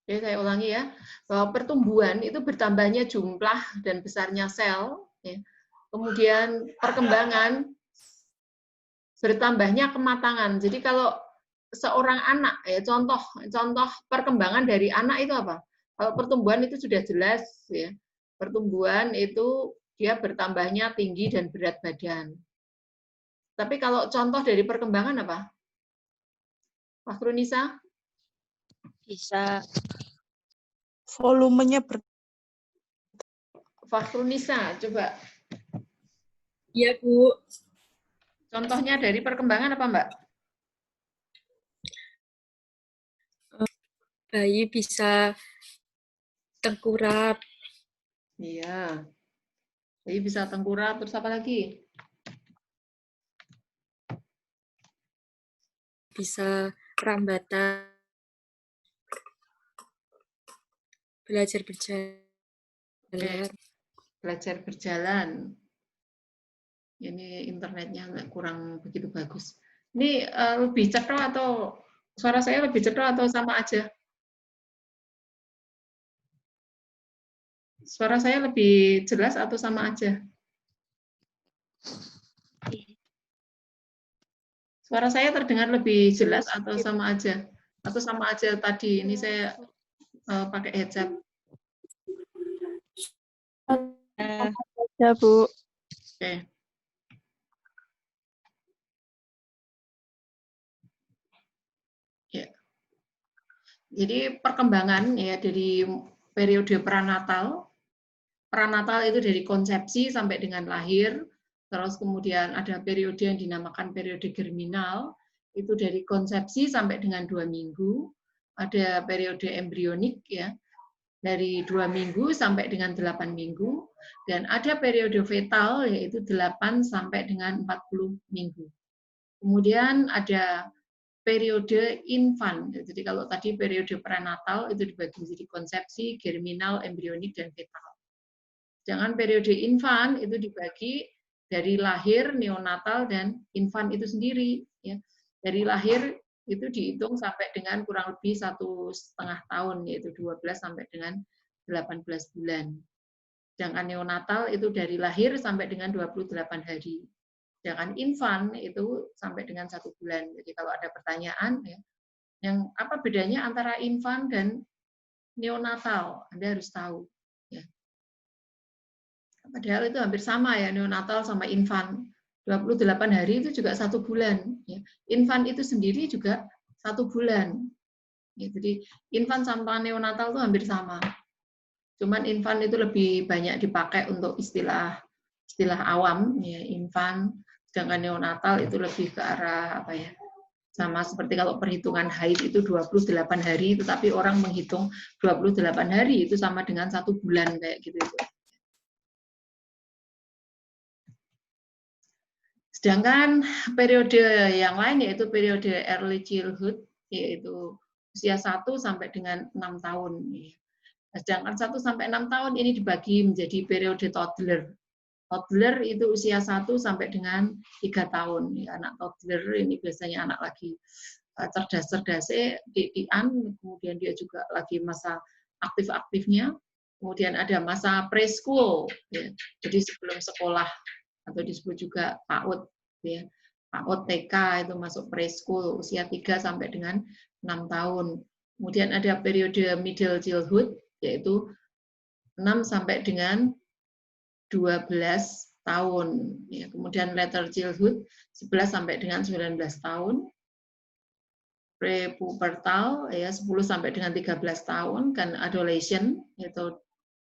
Oke, saya ulangi ya, bahwa pertumbuhan itu bertambahnya jumlah dan besarnya sel, ya. Kemudian perkembangan bertambahnya kematangan. Jadi kalau seorang anak, ya contoh perkembangan dari anak itu apa? Kalau pertumbuhan itu sudah jelas, ya. Pertumbuhan itu dia bertambahnya tinggi dan berat badan. Tapi kalau contoh dari perkembangan apa? Pak Krunisa? Bisa volumenya Fakhrunisa, coba Iya, Bu. contohnya dari perkembangan apa, Mbak? Bayi bisa tengkurap, Iya. Jadi bisa tengkurap, terus apa lagi? bisa rambatan, belajar berjalan. Belajar berjalan. Ini internetnya kurang begitu bagus. Ini lebih cepat atau suara saya lebih cepat atau sama aja? Suara saya lebih jelas atau sama aja? Suara saya terdengar lebih jelas atau sama aja? Atau sama aja tadi? Ini saya pakai headset. ya, Bu. Oke. Ya. Jadi perkembangan ya dari periode pranatal. Pranatal itu dari konsepsi sampai dengan lahir. Terus kemudian ada periode yang dinamakan periode germinal, itu dari konsepsi sampai dengan 2 minggu. Ada periode embrionik ya, dari 2 minggu sampai dengan 8 minggu. Dan ada periode fetal, yaitu 8 sampai dengan 40 minggu. Kemudian ada periode infan. Jadi kalau tadi periode prenatal itu dibagi menjadi konsepsi, germinal, embrionik, dan fetal. Sedangkan periode infan itu dibagi dari lahir, neonatal, dan infan itu sendiri. Ya. Dari lahir itu dihitung sampai dengan kurang lebih 1,5 tahun, yaitu 12 sampai dengan 18 bulan. Sedangkan neonatal itu dari lahir sampai dengan 28 hari. Sedangkan infan itu sampai dengan 1 bulan. Jadi kalau ada pertanyaan, ya, yang apa bedanya antara infan dan neonatal? Anda harus tahu. Ya. Padahal itu hampir sama ya, neonatal sama infan. 28 hari itu juga 1 bulan. Ya. Infan itu sendiri juga 1 bulan. Ya, jadi infan sama neonatal itu hampir sama. Cuman infan itu lebih banyak dipakai untuk istilah awam, ya, infan. Sedangkan neonatal itu lebih ke arah apa ya? Sama seperti kalau perhitungan haid itu 28 hari, tetapi orang menghitung 28 hari itu sama dengan 1 bulan kayak gitu. Sedangkan periode yang lain yaitu periode early childhood, yaitu usia 1 sampai dengan 6 tahun. Sedangkan 1 sampai 6 tahun ini dibagi menjadi periode toddler. Toddler itu usia 1 sampai dengan 3 tahun. Anak toddler ini biasanya anak lagi cerdas-cerdasnya, didikan, kemudian dia juga lagi masa aktif-aktifnya. Kemudian ada masa preschool, ya. Jadi sebelum sekolah, atau disebut juga PAUD, ya. PAUD TK itu masuk preschool usia 3 sampai dengan 6 tahun. Kemudian ada periode middle childhood, yaitu 6 sampai dengan 12 tahun. Ya, kemudian later childhood 11 sampai dengan 19 tahun. Prepubertal ya 10 sampai dengan 13 tahun, kan adolescent yaitu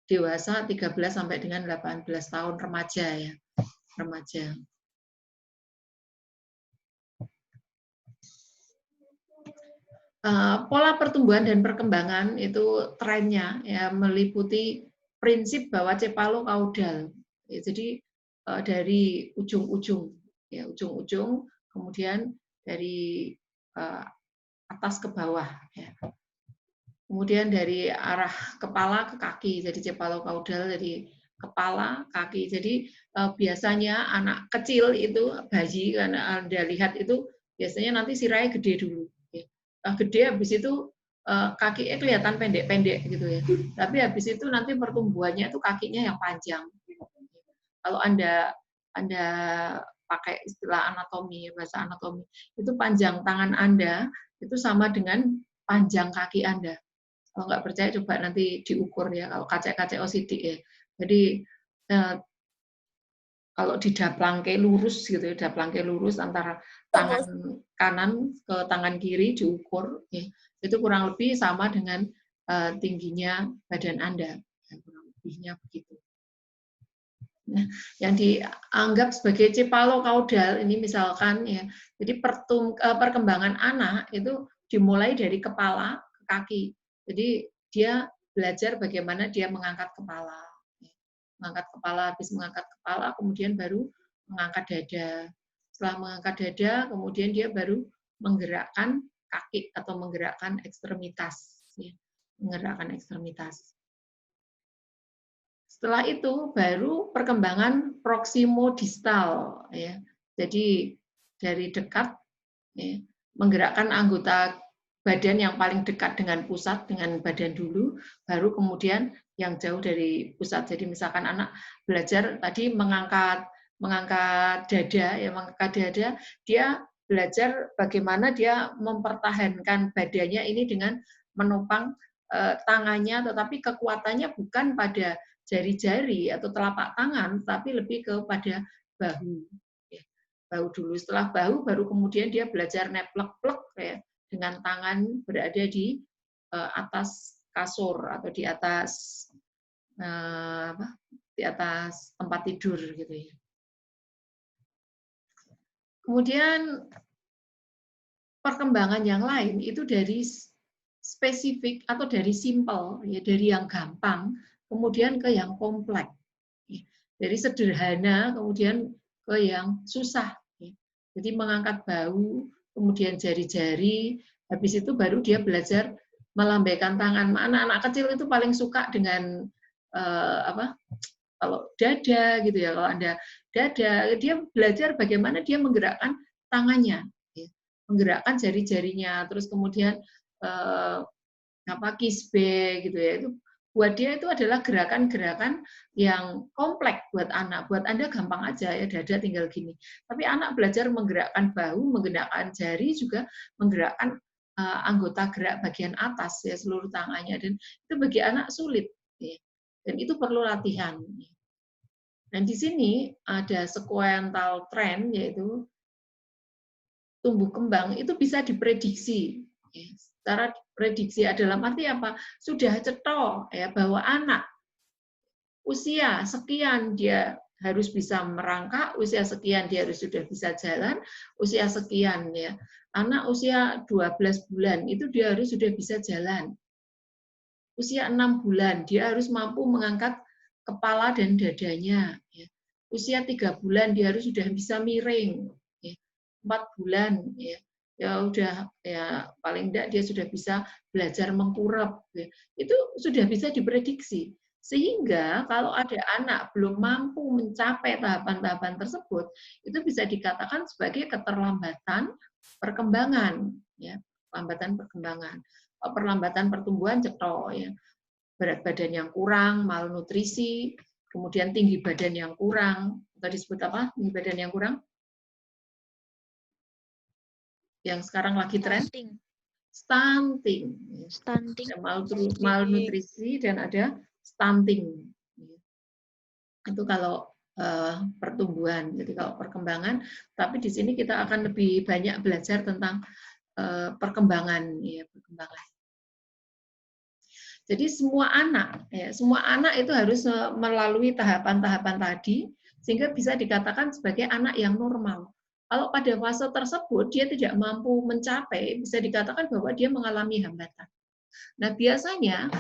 dewasa 13 sampai dengan 18 tahun, remaja ya. Remaja. Pola pertumbuhan dan perkembangan itu trennya ya meliputi prinsip bahwa cepalokaudal. Ya, jadi dari ujung-ujung ya ujung-ujung, kemudian dari atas ke bawah ya. Kemudian dari arah kepala ke kaki, jadi cepalokaudal dari kepala, kaki. Jadi biasanya anak kecil itu, bayi, karena Anda lihat itu biasanya nanti sirahnya gede dulu. Ya. Gede, habis itu kakinya kelihatan pendek-pendek gitu ya. Tapi habis itu nanti pertumbuhannya itu kakinya yang panjang. Kalau Anda pakai istilah anatomi, bahasa anatomi, itu panjang tangan Anda itu sama dengan panjang kaki Anda. Kalau nggak percaya coba nanti diukur ya, kalau kacek-kacek OCD ya. Jadi kalau didaplangke lurus gitu ya, daplangke lurus antara tangan kanan ke tangan kiri diukur, ya, itu kurang lebih sama dengan tingginya badan Anda. Ya, kurang lebihnya begitu. Nah, yang dianggap sebagai cepalokaudal ini misalkan ya, jadi perkembangan anak itu dimulai dari kepala ke kaki. Jadi dia belajar bagaimana dia mengangkat kepala. Mengangkat kepala, habis mengangkat kepala kemudian baru mengangkat dada. Setelah mengangkat dada, kemudian dia baru menggerakkan kaki atau menggerakkan ekstremitas. Ya, menggerakkan ekstremitas. Setelah itu baru perkembangan proximodistal, ya. Jadi dari dekat, ya, menggerakkan anggota badan yang paling dekat dengan pusat, dengan badan dulu, baru kemudian yang jauh dari pusat. Jadi misalkan anak belajar tadi mengangkat dada, ya mengangkat dada, dia belajar bagaimana dia mempertahankan badannya ini dengan menopang tangannya, tetapi kekuatannya bukan pada jari-jari atau telapak tangan, tapi lebih kepada bahu. Bahu dulu, setelah bahu baru kemudian dia belajar neplek-plek ya, dengan tangan berada di atas kasur atau di atas tempat tidur gitu ya. Kemudian perkembangan yang lain itu dari spesifik atau dari simple ya, dari yang gampang kemudian ke yang kompleks. Dari sederhana kemudian ke yang susah. Jadi mengangkat bahu, kemudian jari-jari, habis itu baru dia belajar melambaikan tangan. Anak-anak kecil itu paling suka dengan kalau dada gitu ya, kalau Anda dada, dia belajar bagaimana dia menggerakkan tangannya, menggerakkan jari-jarinya, terus kemudian kisbe gitu ya, itu buat dia itu adalah gerakan-gerakan yang kompleks buat anak. Buat Anda gampang aja ya, dada tinggal gini. Tapi anak belajar menggerakkan bahu, menggerakkan jari, juga menggerakkan anggota gerak bagian atas ya, seluruh tangannya, dan itu bagi anak sulit ya. Dan itu perlu latihan. Dan di sini ada sequential trend, yaitu tumbuh kembang itu bisa diprediksi. Secara prediksi dalam arti apa? Sudah cetok ya bahwa anak usia sekian dia harus bisa merangkak, usia sekian dia harus sudah bisa jalan, usia sekian ya. Anak usia 12 bulan itu dia harus sudah bisa jalan. Usia 6 bulan dia harus mampu mengangkat kepala dan dadanya ya. Usia 3 bulan dia harus sudah bisa miring ya. 4 bulan ya. Ya udah ya paling enggak dia sudah bisa belajar mengkurap ya. Itu sudah bisa diprediksi. Sehingga kalau ada anak belum mampu mencapai tahapan-tahapan tersebut, itu bisa dikatakan sebagai keterlambatan perkembangan ya, perlambatan perkembangan. Perlambatan pertumbuhan cetok ya. Berat badan yang kurang, malnutrisi, kemudian tinggi badan yang kurang. Tadi disebut apa? Tinggi badan yang kurang? Yang sekarang lagi tren? Stunting. Ada malnutrisi dan ada stunting. Itu kalau pertumbuhan. Jadi kalau perkembangan, tapi di sini kita akan lebih banyak belajar tentang perkembangan, ya, perkembangan. Jadi semua anak itu harus melalui tahapan-tahapan tadi sehingga bisa dikatakan sebagai anak yang normal. Kalau pada fase tersebut dia tidak mampu mencapai, bisa dikatakan bahwa dia mengalami hambatan. Nah, biasanya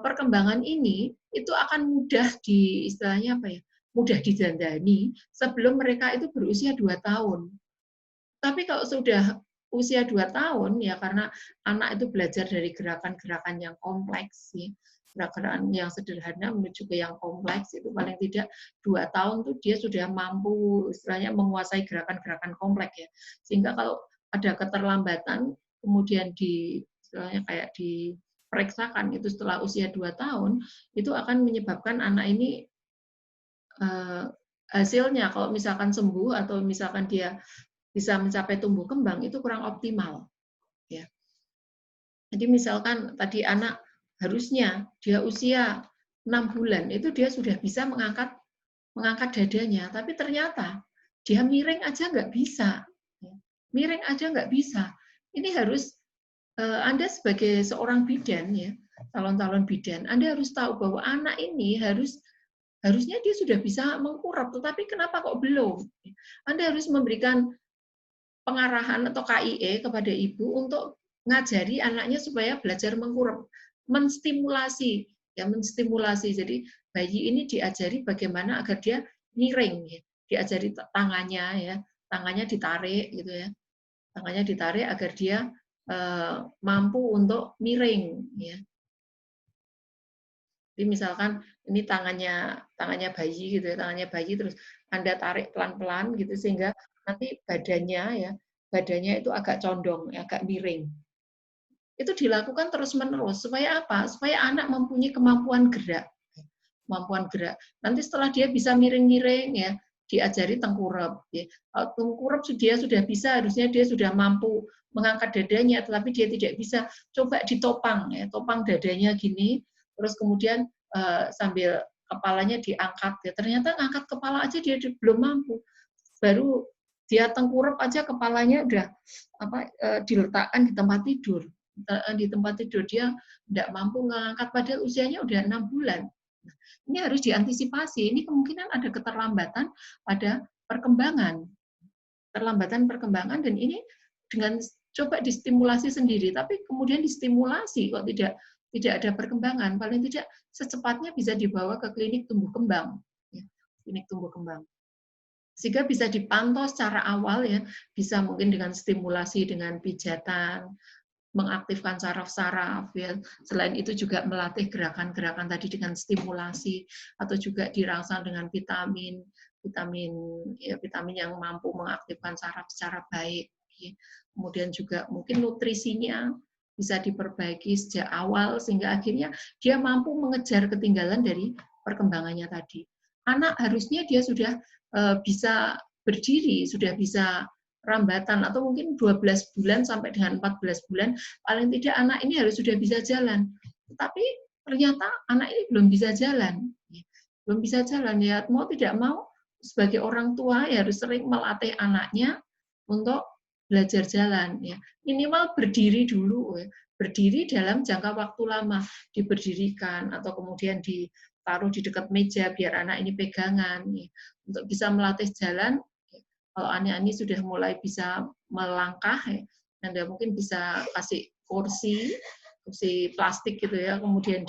perkembangan ini itu akan mudah istilahnya apa ya? Mudah didandani sebelum mereka itu berusia 2 tahun. Tapi kalau sudah usia 2 tahun ya, karena anak itu belajar dari gerakan-gerakan yang kompleks ya. Gerakan yang sederhana menuju ke yang kompleks itu paling tidak 2 tahun tuh dia sudah mampu istilahnya menguasai gerakan-gerakan kompleks ya. Sehingga kalau ada keterlambatan kemudian istilahnya kayak diperiksakan itu setelah usia 2 tahun, itu akan menyebabkan anak ini hasilnya kalau misalkan sembuh atau misalkan dia bisa mencapai tumbuh kembang itu kurang optimal. Ya. Jadi misalkan tadi anak harusnya dia usia 6 bulan itu dia sudah bisa mengangkat dadanya, tapi ternyata dia miring aja nggak bisa. Miring aja nggak bisa. Ini harus Anda sebagai seorang bidan ya, calon-calon bidan, Anda harus tahu bahwa anak ini harusnya dia sudah bisa mengkurap, tetapi kenapa kok belum? Anda harus memberikan pengarahan atau KIE kepada ibu untuk ngajari anaknya supaya belajar mengkurap, menstimulasi, ya menstimulasi. Jadi bayi ini diajari bagaimana agar dia miring, ya. Diajari tangannya, ya, tangannya ditarik, gitu ya, tangannya ditarik agar dia mampu untuk miring, ya. Jadi misalkan ini tangannya bayi gitu ya, tangannya bayi terus Anda tarik pelan-pelan gitu sehingga nanti badannya itu agak condong, agak miring. Itu dilakukan terus-menerus supaya apa? Supaya anak mempunyai kemampuan gerak. Kemampuan gerak. Nanti setelah dia bisa miring-miring ya, diajari tengkurap ya. Kalau tengkurap dia sudah bisa, harusnya dia sudah mampu mengangkat dadanya, tetapi dia tidak bisa. Coba ditopang ya, topang dadanya gini, terus kemudian sambil kepalanya diangkat ya. Ternyata ngangkat kepala aja dia belum mampu. Baru dia tengkurap aja kepalanya udah diletakkan di tempat tidur. Di tempat tidur dia tidak mampu mengangkat padahal usianya udah 6 bulan. Ini harus diantisipasi. Ini kemungkinan ada keterlambatan pada perkembangan. Terlambatan perkembangan dan ini dengan coba distimulasi sendiri, tapi kemudian distimulasi kok tidak ada perkembangan, paling tidak secepatnya bisa dibawa ke klinik tumbuh kembang. Klinik tumbuh kembang. Sehingga bisa dipantau secara awal ya, bisa mungkin dengan stimulasi dengan pijatan, mengaktifkan saraf-saraf ya. Selain itu juga melatih gerakan-gerakan tadi dengan stimulasi atau juga dirangsang dengan vitamin yang mampu mengaktifkan saraf secara baik. Kemudian juga mungkin nutrisinya bisa diperbaiki sejak awal sehingga akhirnya dia mampu mengejar ketinggalan dari perkembangannya tadi. Anak harusnya dia sudah bisa berdiri, sudah bisa rambatan atau mungkin 12 bulan sampai dengan 14 bulan paling tidak anak ini harus sudah bisa jalan. Tetapi ternyata anak ini belum bisa jalan. Belum bisa jalan ya, mau tidak mau sebagai orang tua ya harus sering melatih anaknya untuk belajar jalan ya. Minimal berdiri dulu ya. Berdiri dalam jangka waktu lama, diberdirikan atau kemudian ditaruh di dekat meja biar anak ini pegangan ya. Untuk bisa melatih jalan, kalau anak ini sudah mulai bisa melangkah ya, Anda mungkin bisa kasih kursi plastik gitu ya, kemudian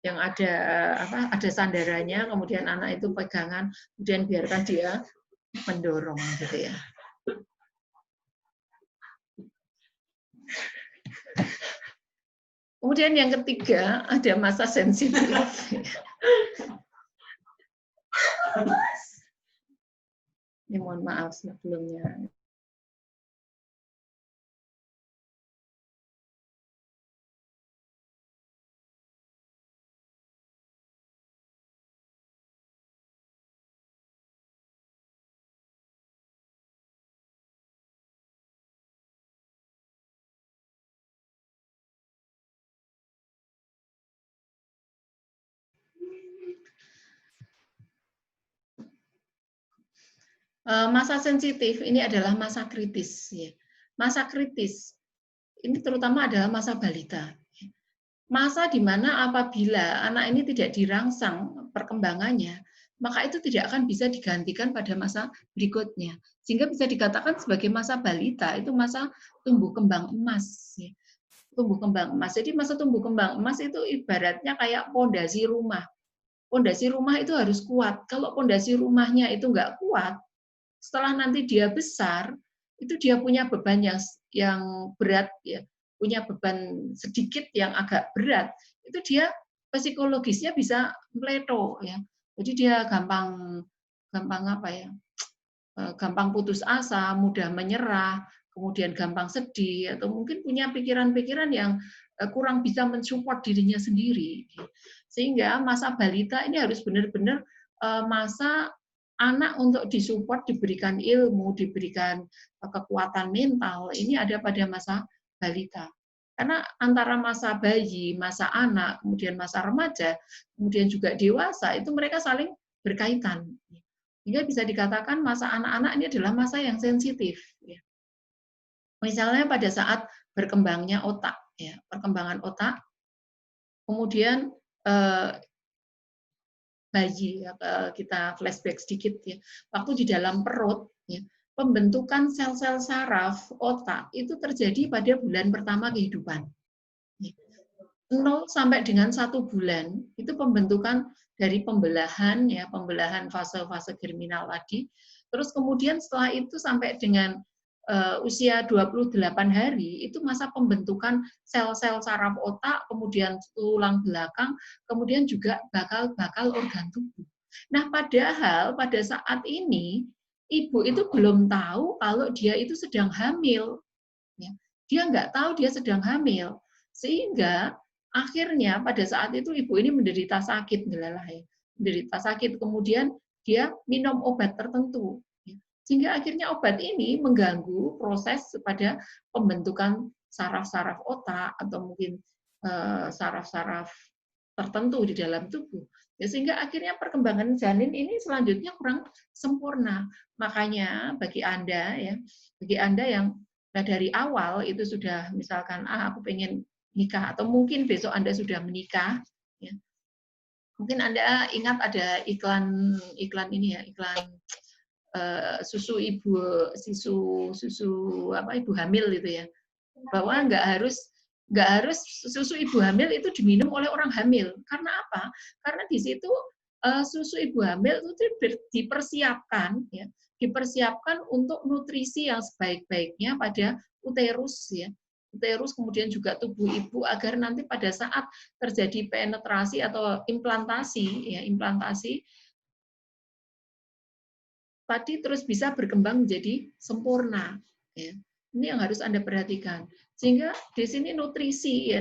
yang ada sandarannya, kemudian anak itu pegangan, kemudian biarkan dia mendorong gitu ya. Kemudian yang ketiga ada masa sensitif. Ini mohon maaf sebelumnya. Masa sensitif ini adalah masa kritis. Masa kritis ini terutama adalah masa balita. Masa di mana apabila anak ini tidak dirangsang perkembangannya, maka itu tidak akan bisa digantikan pada masa berikutnya. Sehingga bisa dikatakan sebagai masa balita, itu masa tumbuh kembang emas. Tumbuh kembang emas. Jadi masa tumbuh kembang emas itu ibaratnya kayak pondasi rumah. Pondasi rumah itu harus kuat. Kalau pondasi rumahnya itu nggak kuat, setelah nanti dia besar, itu dia punya beban yang berat, ya, punya beban sedikit yang agak berat, itu dia psikologisnya bisa meleto, ya. Jadi dia gampang putus asa, mudah menyerah, kemudian gampang sedih, atau mungkin punya pikiran-pikiran yang kurang bisa mensupport dirinya sendiri. Sehingga masa balita ini harus benar-benar masa anak untuk disupport, diberikan ilmu, diberikan kekuatan mental, ini ada pada masa balita. Karena antara masa bayi, masa anak, kemudian masa remaja, kemudian juga dewasa, itu mereka saling berkaitan. Sehingga bisa dikatakan masa anak-anak ini adalah masa yang sensitif. Misalnya pada saat berkembangnya otak, perkembangan otak, kemudian bayi, kita flashback sedikit ya, waktu di dalam perut, pembentukan sel-sel saraf otak itu terjadi pada bulan pertama kehidupan. 0 sampai dengan 1 bulan itu pembentukan dari pembelahan, pembelahan fase-fase germinal tadi. Terus kemudian setelah itu sampai dengan usia 28 hari itu masa pembentukan sel-sel saraf otak, kemudian tulang belakang, kemudian juga bakal organ tubuh. Nah, padahal pada saat ini ibu itu belum tahu kalau dia itu sedang hamil. Dia nggak tahu dia sedang hamil. Sehingga akhirnya pada saat itu ibu ini menderita sakit, menderita sakit, kemudian dia minum obat tertentu. Sehingga akhirnya obat ini mengganggu proses pada pembentukan saraf-saraf otak atau mungkin saraf-saraf tertentu di dalam tubuh. Sehingga akhirnya perkembangan janin ini selanjutnya kurang sempurna. Makanya bagi Anda yang dari awal itu sudah misalkan aku pengen nikah, atau mungkin besok Anda sudah menikah, mungkin Anda ingat ada iklan ini iklan susu ibu hamil itu ya, bahwa nggak harus susu ibu hamil itu diminum oleh orang hamil. Karena apa? Karena di situ susu ibu hamil itu dipersiapkan untuk nutrisi yang sebaik-baiknya pada uterus uterus, kemudian juga tubuh ibu, agar nanti pada saat terjadi penetrasi atau implantasi tadi terus bisa berkembang menjadi sempurna. Ini yang harus Anda perhatikan. Sehingga di sini nutrisi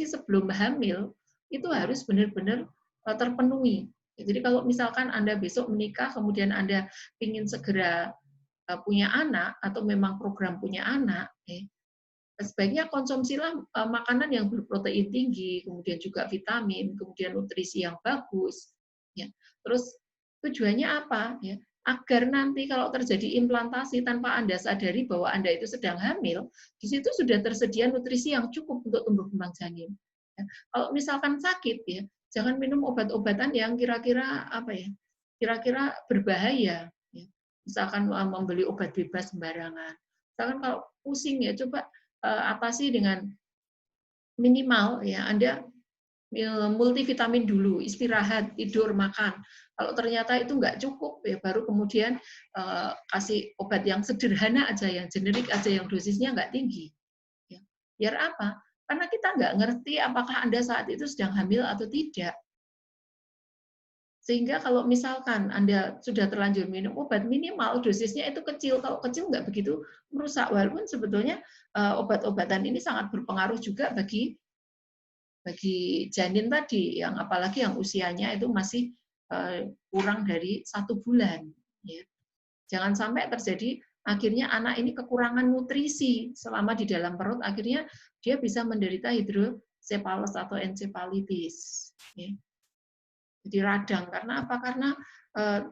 sebelum hamil itu harus benar-benar terpenuhi. Jadi kalau misalkan Anda besok menikah, kemudian Anda ingin segera punya anak, atau memang program punya anak, sebaiknya konsumsilah makanan yang berprotein tinggi, kemudian juga vitamin, kemudian nutrisi yang bagus. Terus tujuannya apa? Agar nanti kalau terjadi implantasi tanpa Anda sadari bahwa Anda itu sedang hamil, di situ sudah tersedia nutrisi yang cukup untuk tumbuh kembang janin. Kalau misalkan sakit, jangan minum obat-obatan yang kira-kira berbahaya. Misalkan membeli obat bebas sembarangan. Misalkan kalau pusing, coba atasi dengan minimal Anda multivitamin dulu, istirahat, tidur, makan. Kalau ternyata itu nggak cukup, baru kemudian kasih obat yang sederhana aja, yang generik aja, yang dosisnya nggak tinggi. Biar apa? Karena kita nggak ngerti apakah Anda saat itu sedang hamil atau tidak. Sehingga kalau misalkan Anda sudah terlanjur minum obat, minimal dosisnya itu kecil. Kalau kecil nggak begitu merusak. Walaupun sebetulnya obat-obatan ini sangat berpengaruh juga bagi janin tadi, yang apalagi yang usianya itu masih kurang dari 1 bulan. Jangan sampai terjadi akhirnya anak ini kekurangan nutrisi selama di dalam perut, akhirnya dia bisa menderita hidrosepalus atau encephalitis. Jadi radang. Karena apa? Karena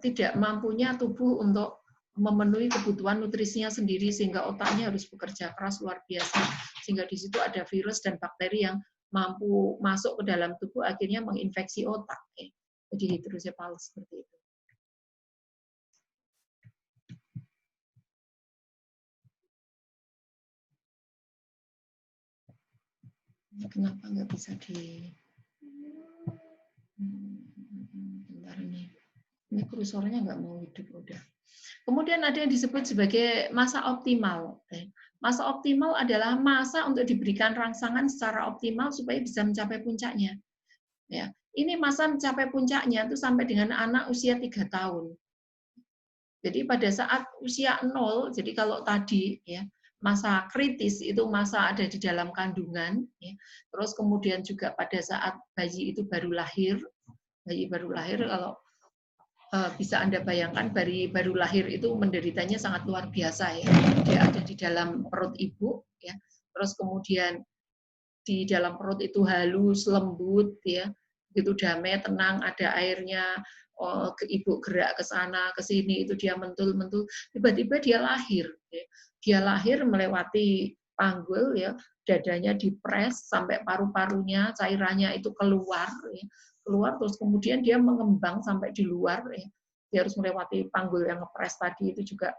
tidak mampunya tubuh untuk memenuhi kebutuhan nutrisinya sendiri, sehingga otaknya harus bekerja keras luar biasa. Sehingga di situ ada virus dan bakteri yang mampu masuk ke dalam tubuh, akhirnya menginfeksi otak. Jadi hidrosepalus seperti itu. Kenapa nggak bisa bentar nih. Ini kursornya nggak mau hidup, udah. Kemudian ada yang disebut sebagai masa optimal. Masa optimal adalah masa untuk diberikan rangsangan secara optimal supaya bisa mencapai puncaknya. Ini masa mencapai puncaknya itu sampai dengan anak usia 3 tahun. Jadi pada saat usia 0, jadi kalau tadi masa kritis itu masa ada di dalam kandungan, ya. Terus kemudian juga pada saat bayi itu baru lahir kalau bisa Anda bayangkan baru lahir itu menderitanya sangat luar biasa ya. Dia ada di dalam perut ibu ya. Terus kemudian di dalam perut itu halus, lembut ya. Begitu damai, tenang, ada airnya, ibu gerak ke sana ke sini itu dia mentul-mentul, tiba-tiba dia lahir ya. Dia lahir melewati panggul ya, dadanya dipres sampai paru-parunya, cairannya itu keluar ya. Keluar terus kemudian dia mengembang sampai di luar ya. Dia harus melewati panggul yang ngepres tadi itu juga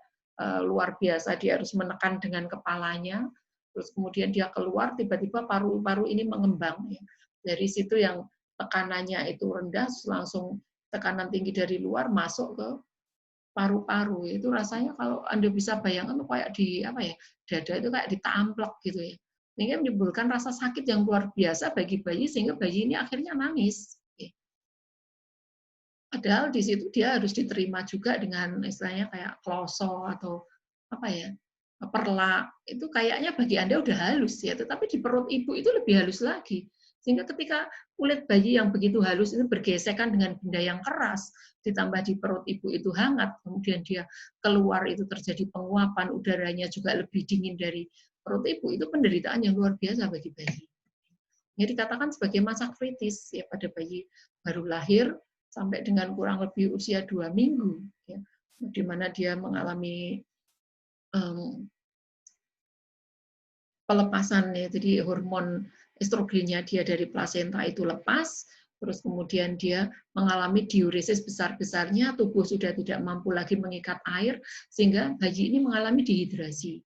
luar biasa, dia harus menekan dengan kepalanya. Terus kemudian dia keluar, tiba-tiba paru-paru ini mengembang ya. Dari situ yang tekanannya itu rendah, langsung tekanan tinggi dari luar masuk ke paru-paru. Itu rasanya kalau Anda bisa bayangkan tuh kayak di apa ya, dada itu kayak ditamplok gitu ya. Ini menimbulkan rasa sakit yang luar biasa bagi bayi sehingga bayi ini akhirnya nangis. Padahal di situ dia harus diterima juga dengan istilahnya kayak kloso atau apa ya, perlak. Itu kayaknya bagi Anda udah halus ya, tetapi di perut ibu itu lebih halus lagi. Sehingga ketika kulit bayi yang begitu halus itu bergesekan dengan benda yang keras, ditambah di perut ibu itu hangat, kemudian dia keluar itu terjadi penguapan, udaranya juga lebih dingin dari perut ibu, itu penderitaan yang luar biasa bagi bayi. Ini dikatakan sebagai masa kritis ya pada bayi baru lahir sampai dengan kurang lebih usia 2 minggu, ya, di mana dia mengalami pelepasan ya, jadi hormon estrogennya dia dari plasenta itu lepas, terus kemudian dia mengalami diuresis besar-besarnya, tubuh sudah tidak mampu lagi mengikat air, sehingga bayi ini mengalami dehidrasi.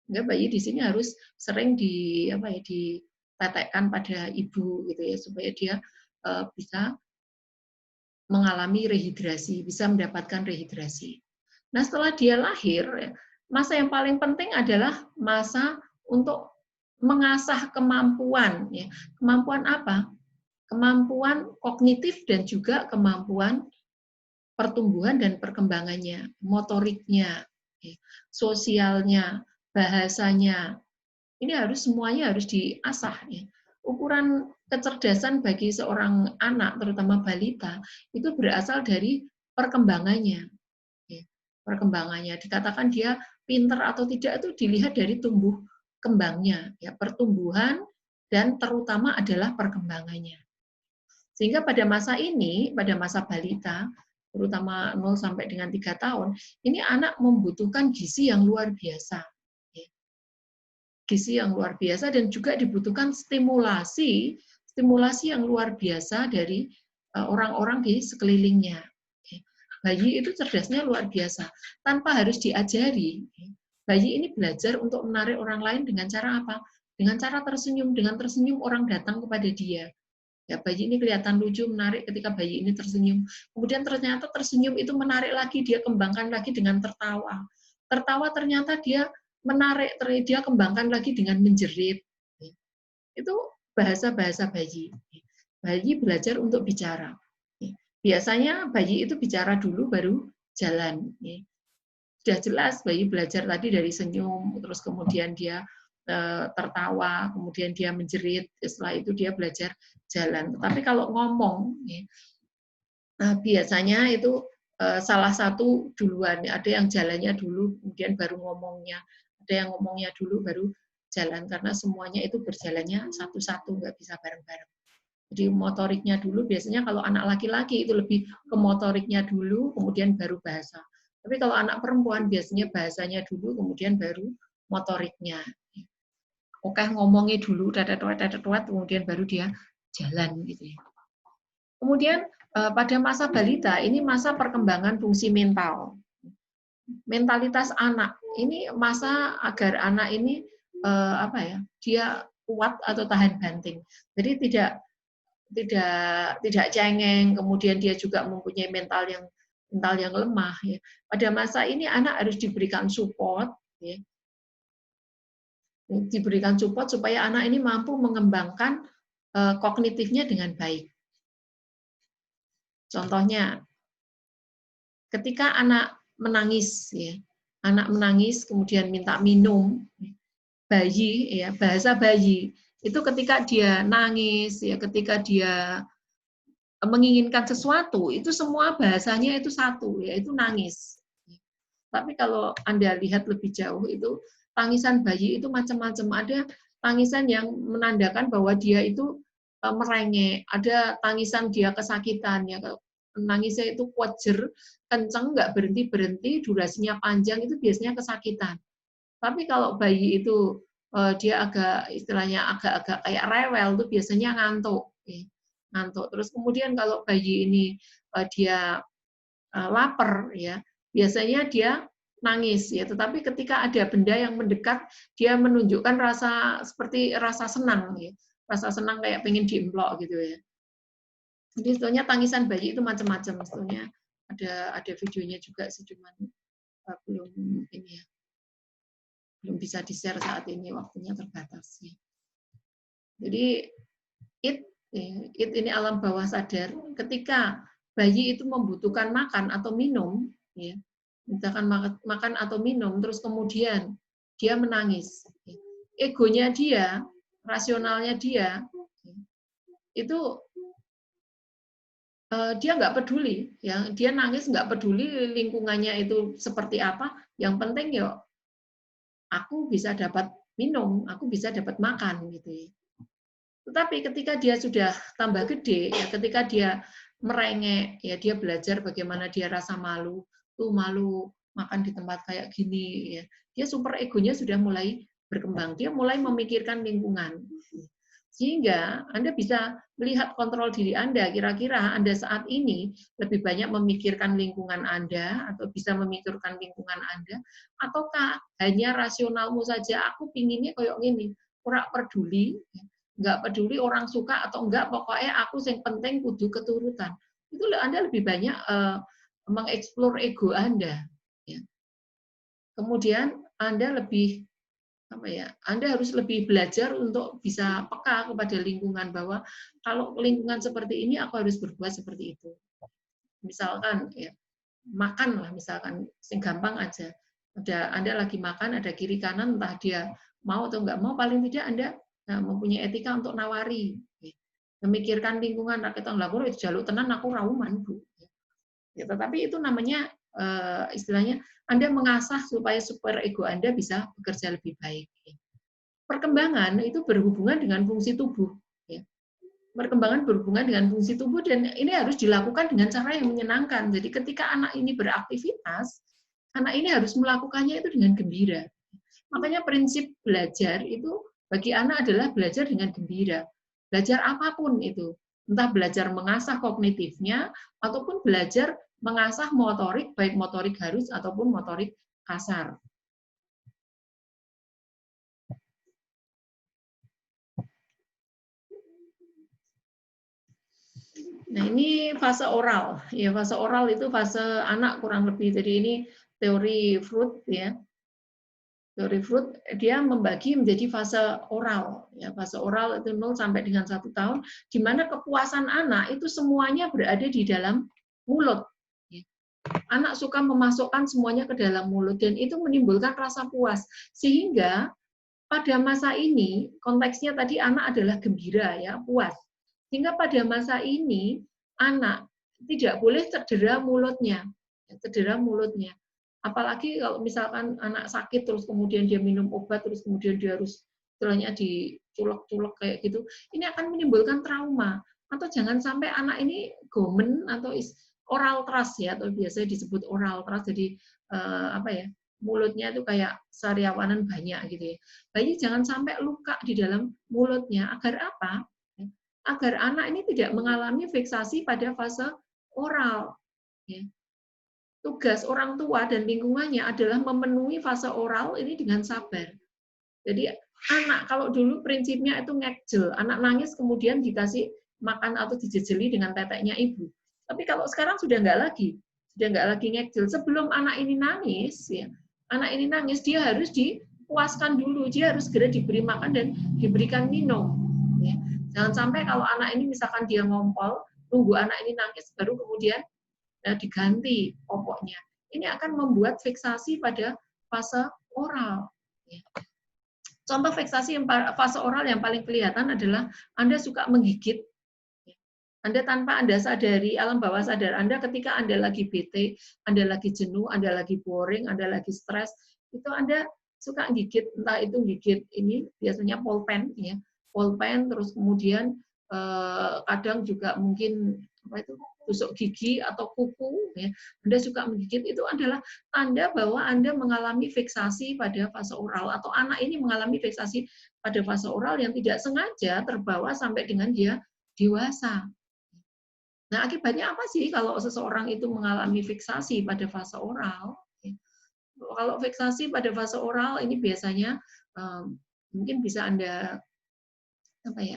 Sehingga bayi di sini harus sering ditetekkan pada ibu gitu ya, supaya dia bisa mengalami rehidrasi, bisa mendapatkan rehidrasi. Nah, setelah dia lahir, masa yang paling penting adalah masa untuk mengasah kemampuan. Ya. Kemampuan apa? Kemampuan kognitif dan juga kemampuan pertumbuhan dan perkembangannya, motoriknya, sosialnya, bahasanya. Ini semuanya harus diasah. Ya. Ukuran kecerdasan bagi seorang anak, terutama balita, itu berasal dari perkembangannya. Perkembangannya dikatakan dia pinter atau tidak itu dilihat dari tumbuh kembangnya, ya, pertumbuhan dan terutama adalah perkembangannya. Sehingga pada masa ini, pada masa balita, terutama 0 sampai dengan 3 tahun, ini anak membutuhkan gizi yang luar biasa. Gizi yang luar biasa dan juga dibutuhkan stimulasi yang luar biasa dari orang-orang di sekelilingnya. Bayi itu cerdasnya luar biasa, tanpa harus diajari. Bayi ini belajar untuk menarik orang lain dengan cara apa? Dengan cara tersenyum. Dengan tersenyum orang datang kepada dia. Ya, bayi ini kelihatan lucu, menarik ketika bayi ini tersenyum. Kemudian ternyata tersenyum itu menarik lagi, dia kembangkan lagi dengan tertawa. Tertawa ternyata dia menarik, dia kembangkan lagi dengan menjerit. Itu bahasa-bahasa bayi. Bayi belajar untuk bicara. Biasanya bayi itu bicara dulu baru jalan. Sudah jelas bayi belajar tadi dari senyum, terus kemudian dia tertawa, kemudian dia menjerit, setelah itu dia belajar jalan. Tetapi kalau ngomong, biasanya itu salah satu duluan. Ada yang jalannya dulu, kemudian baru ngomongnya. Ada yang ngomongnya dulu, baru jalan. Karena semuanya itu berjalannya satu-satu, nggak bisa bareng-bareng. Jadi motoriknya dulu, biasanya kalau anak laki-laki itu lebih ke motoriknya dulu, kemudian baru bahasa. Tapi kalau anak perempuan biasanya bahasanya dulu, kemudian baru motoriknya. Oke, ngomongnya dulu, tetet-tetet, kemudian baru dia jalan gitu ya. Kemudian pada masa balita ini masa perkembangan fungsi mental. Mentalitas anak ini masa agar anak ini dia kuat atau tahan banting. Jadi tidak cengeng, kemudian dia juga mempunyai mental yang lemah. Ya. Pada masa ini anak harus diberikan support, ya. Diberikan support supaya anak ini mampu mengembangkan kognitifnya dengan baik. Contohnya, ketika anak menangis, ya, anak menangis kemudian minta minum, bayi, ya bahasa bayi itu ketika dia nangis, ya ketika dia menginginkan sesuatu, itu semua bahasanya itu satu, yaitu nangis. Tapi kalau Anda lihat lebih jauh itu tangisan bayi itu macam-macam. Ada tangisan yang menandakan bahwa dia itu merengek, ada tangisan dia kesakitan, ya nangisnya itu kuajer, kenceng, nggak berhenti-berhenti, durasinya panjang, itu biasanya kesakitan. Tapi kalau bayi itu dia agak istilahnya agak-agak kayak rewel, itu biasanya ngantuk. Ngantuk. Terus kemudian kalau bayi ini dia lapar, ya biasanya dia nangis, ya. Tetapi ketika ada benda yang mendekat, dia menunjukkan rasa seperti rasa senang, ya. Rasa senang kayak pengen diemplok gitu ya. Jadi sebetulnya tangisan bayi itu macam-macam. Sebetulnya ada videonya juga sih, cuman belum ini ya, belum bisa di-share saat ini, waktunya terbatas. Ya. Jadi it ini alam bawah sadar. Ketika bayi itu membutuhkan makan atau minum, ya, misalkan makan atau minum, terus kemudian dia menangis. Egonya dia, rasionalnya dia, itu dia nggak peduli, ya dia nangis nggak peduli lingkungannya itu seperti apa. Yang penting ya aku bisa dapat minum, aku bisa dapat makan gitu ya. Tetapi ketika dia sudah tambah gede, ya ketika dia merengek, ya dia belajar bagaimana dia rasa malu, tuh malu makan di tempat kayak gini, ya dia super egonya sudah mulai berkembang, dia mulai memikirkan lingkungan. Sehingga Anda bisa melihat kontrol diri Anda, kira-kira Anda saat ini lebih banyak memikirkan lingkungan Anda, atau bisa memikirkan lingkungan Anda, ataukah hanya rasionalmu saja, aku pinginnya kayak gini, kurang peduli, nggak peduli orang suka atau enggak, pokoknya aku yang penting kudu keturutan. Itu Anda lebih banyak mengeksplor ego Anda. Ya. Kemudian Anda lebih Anda harus lebih belajar untuk bisa peka kepada lingkungan, bahwa kalau lingkungan seperti ini aku harus berbuat seperti itu. Misalkan ya, makan lah, misalkan sing gampang aja. Anda lagi makan, ada kiri kanan, entah dia mau atau enggak mau, paling tidak Anda mempunyai etika untuk nawari. Memikirkan lingkungan, rakyat laku itu jaluk tenan aku rauman, Bu. Ya, tetapi itu namanya istilahnya Anda mengasah supaya super ego Anda bisa bekerja lebih baik. Perkembangan itu berhubungan dengan fungsi tubuh. Perkembangan berhubungan dengan fungsi tubuh, dan ini harus dilakukan dengan cara yang menyenangkan. Jadi ketika anak ini beraktivitas, anak ini harus melakukannya itu dengan gembira. Makanya prinsip belajar itu bagi anak adalah belajar dengan gembira. Belajar apapun itu. Entah belajar mengasah kognitifnya, ataupun belajar mengasah motorik, baik motorik halus ataupun motorik kasar. Nah, ini fase oral. Ya, fase oral itu fase anak kurang lebih. Jadi ini teori Freud, ya. Teori Freud dia membagi menjadi fase oral. Ya, fase oral itu 0 sampai dengan 1 tahun, di mana kepuasan anak itu semuanya berada di dalam mulut. Ya. Anak suka memasukkan semuanya ke dalam mulut, dan itu menimbulkan rasa puas. Sehingga pada masa ini, konteksnya tadi anak adalah gembira, ya, puas. Sehingga pada masa ini, anak tidak boleh cedera mulutnya. Cedera mulutnya. Apalagi kalau misalkan anak sakit, terus kemudian dia minum obat, terus kemudian dia harus istilahnya diculek-culek kayak gitu, ini akan menimbulkan trauma. Atau jangan sampai anak ini gomen atau oral trust, ya, atau biasanya disebut oral trust, jadi mulutnya itu kayak sariawanan banyak gitu ya. Bayi jangan sampai luka di dalam mulutnya. Agar apa? Agar anak ini tidak mengalami fiksasi pada fase oral. Tugas orang tua dan lingkungannya adalah memenuhi fase oral ini dengan sabar. Jadi anak kalau dulu prinsipnya itu ngekjel, anak nangis kemudian dikasih makan atau dijejeli dengan teteknya ibu. Tapi kalau sekarang sudah nggak lagi ngekjel. Sebelum anak ini nangis, ya, anak ini nangis dia harus dipuaskan dulu, dia harus segera diberi makan dan diberikan minum. Ya. Jangan sampai kalau anak ini misalkan dia ngompol, tunggu anak ini nangis baru kemudian diganti popoknya. Ini akan membuat fiksasi pada fase oral. Contoh fiksasi yang fase oral yang paling kelihatan adalah Anda suka menggigit. Anda tanpa Anda sadari, alam bawah sadar Anda ketika Anda lagi bete, Anda lagi jenuh, Anda lagi boring, Anda lagi stres, itu Anda suka gigit, entah itu gigit ini biasanya pulpen ya, pulpen terus kemudian kadang juga mungkin apa itu tusuk gigi atau kuku ya. Anda suka menggigit, itu adalah tanda bahwa Anda mengalami fiksasi pada fase oral atau anak ini mengalami fiksasi pada fase oral yang tidak sengaja terbawa sampai dengan dia dewasa. Nah, akibatnya apa sih kalau seseorang itu mengalami fiksasi pada fase oral? Kalau fiksasi pada fase oral ini biasanya mungkin bisa Anda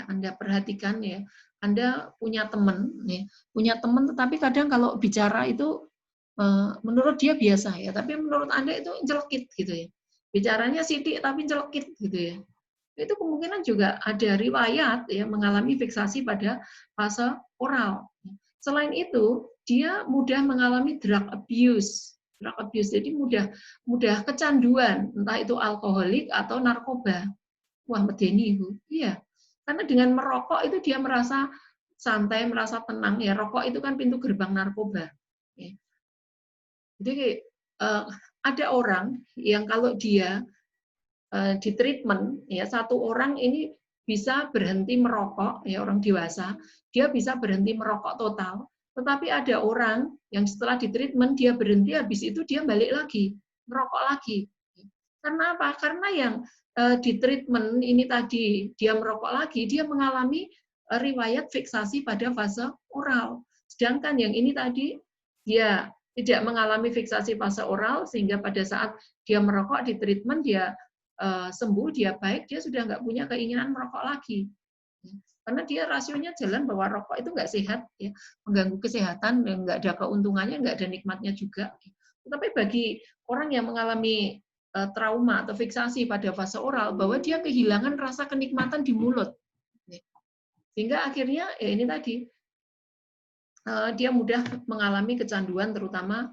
Anda perhatikan ya. Anda punya teman tetapi kadang kalau bicara itu menurut dia biasa ya, tapi menurut Anda itu jelekit gitu ya. Bicaranya sidik tapi jelekit gitu ya. Itu kemungkinan juga ada riwayat ya mengalami fiksasi pada fase oral. Selain itu, dia mudah mengalami drug abuse. Drug abuse jadi mudah kecanduan, entah itu alkoholik atau narkoba. Wah, medeni Ibu. Iya. Karena dengan merokok itu dia merasa santai, merasa tenang ya. Rokok itu kan pintu gerbang narkoba. Jadi ada orang yang kalau dia di treatment ya, satu orang ini bisa berhenti merokok ya, orang dewasa dia bisa berhenti merokok total, tetapi ada orang yang setelah di treatment dia berhenti, habis itu dia balik lagi merokok lagi. Karena apa? Karena yang di treatment ini tadi dia merokok lagi, dia mengalami riwayat fiksasi pada fase oral, sedangkan yang ini tadi dia tidak mengalami fiksasi fase oral, sehingga pada saat dia merokok di treatment dia sembuh, dia baik, dia sudah nggak punya keinginan merokok lagi. Karena dia rasionya jalan bahwa rokok itu nggak sehat, ya, mengganggu kesehatan, nggak ada keuntungannya, nggak ada nikmatnya juga. Tetapi bagi orang yang mengalami trauma atau fiksasi pada fase oral, bahwa dia kehilangan rasa kenikmatan di mulut. Sehingga akhirnya, ya ini tadi, dia mudah mengalami kecanduan, terutama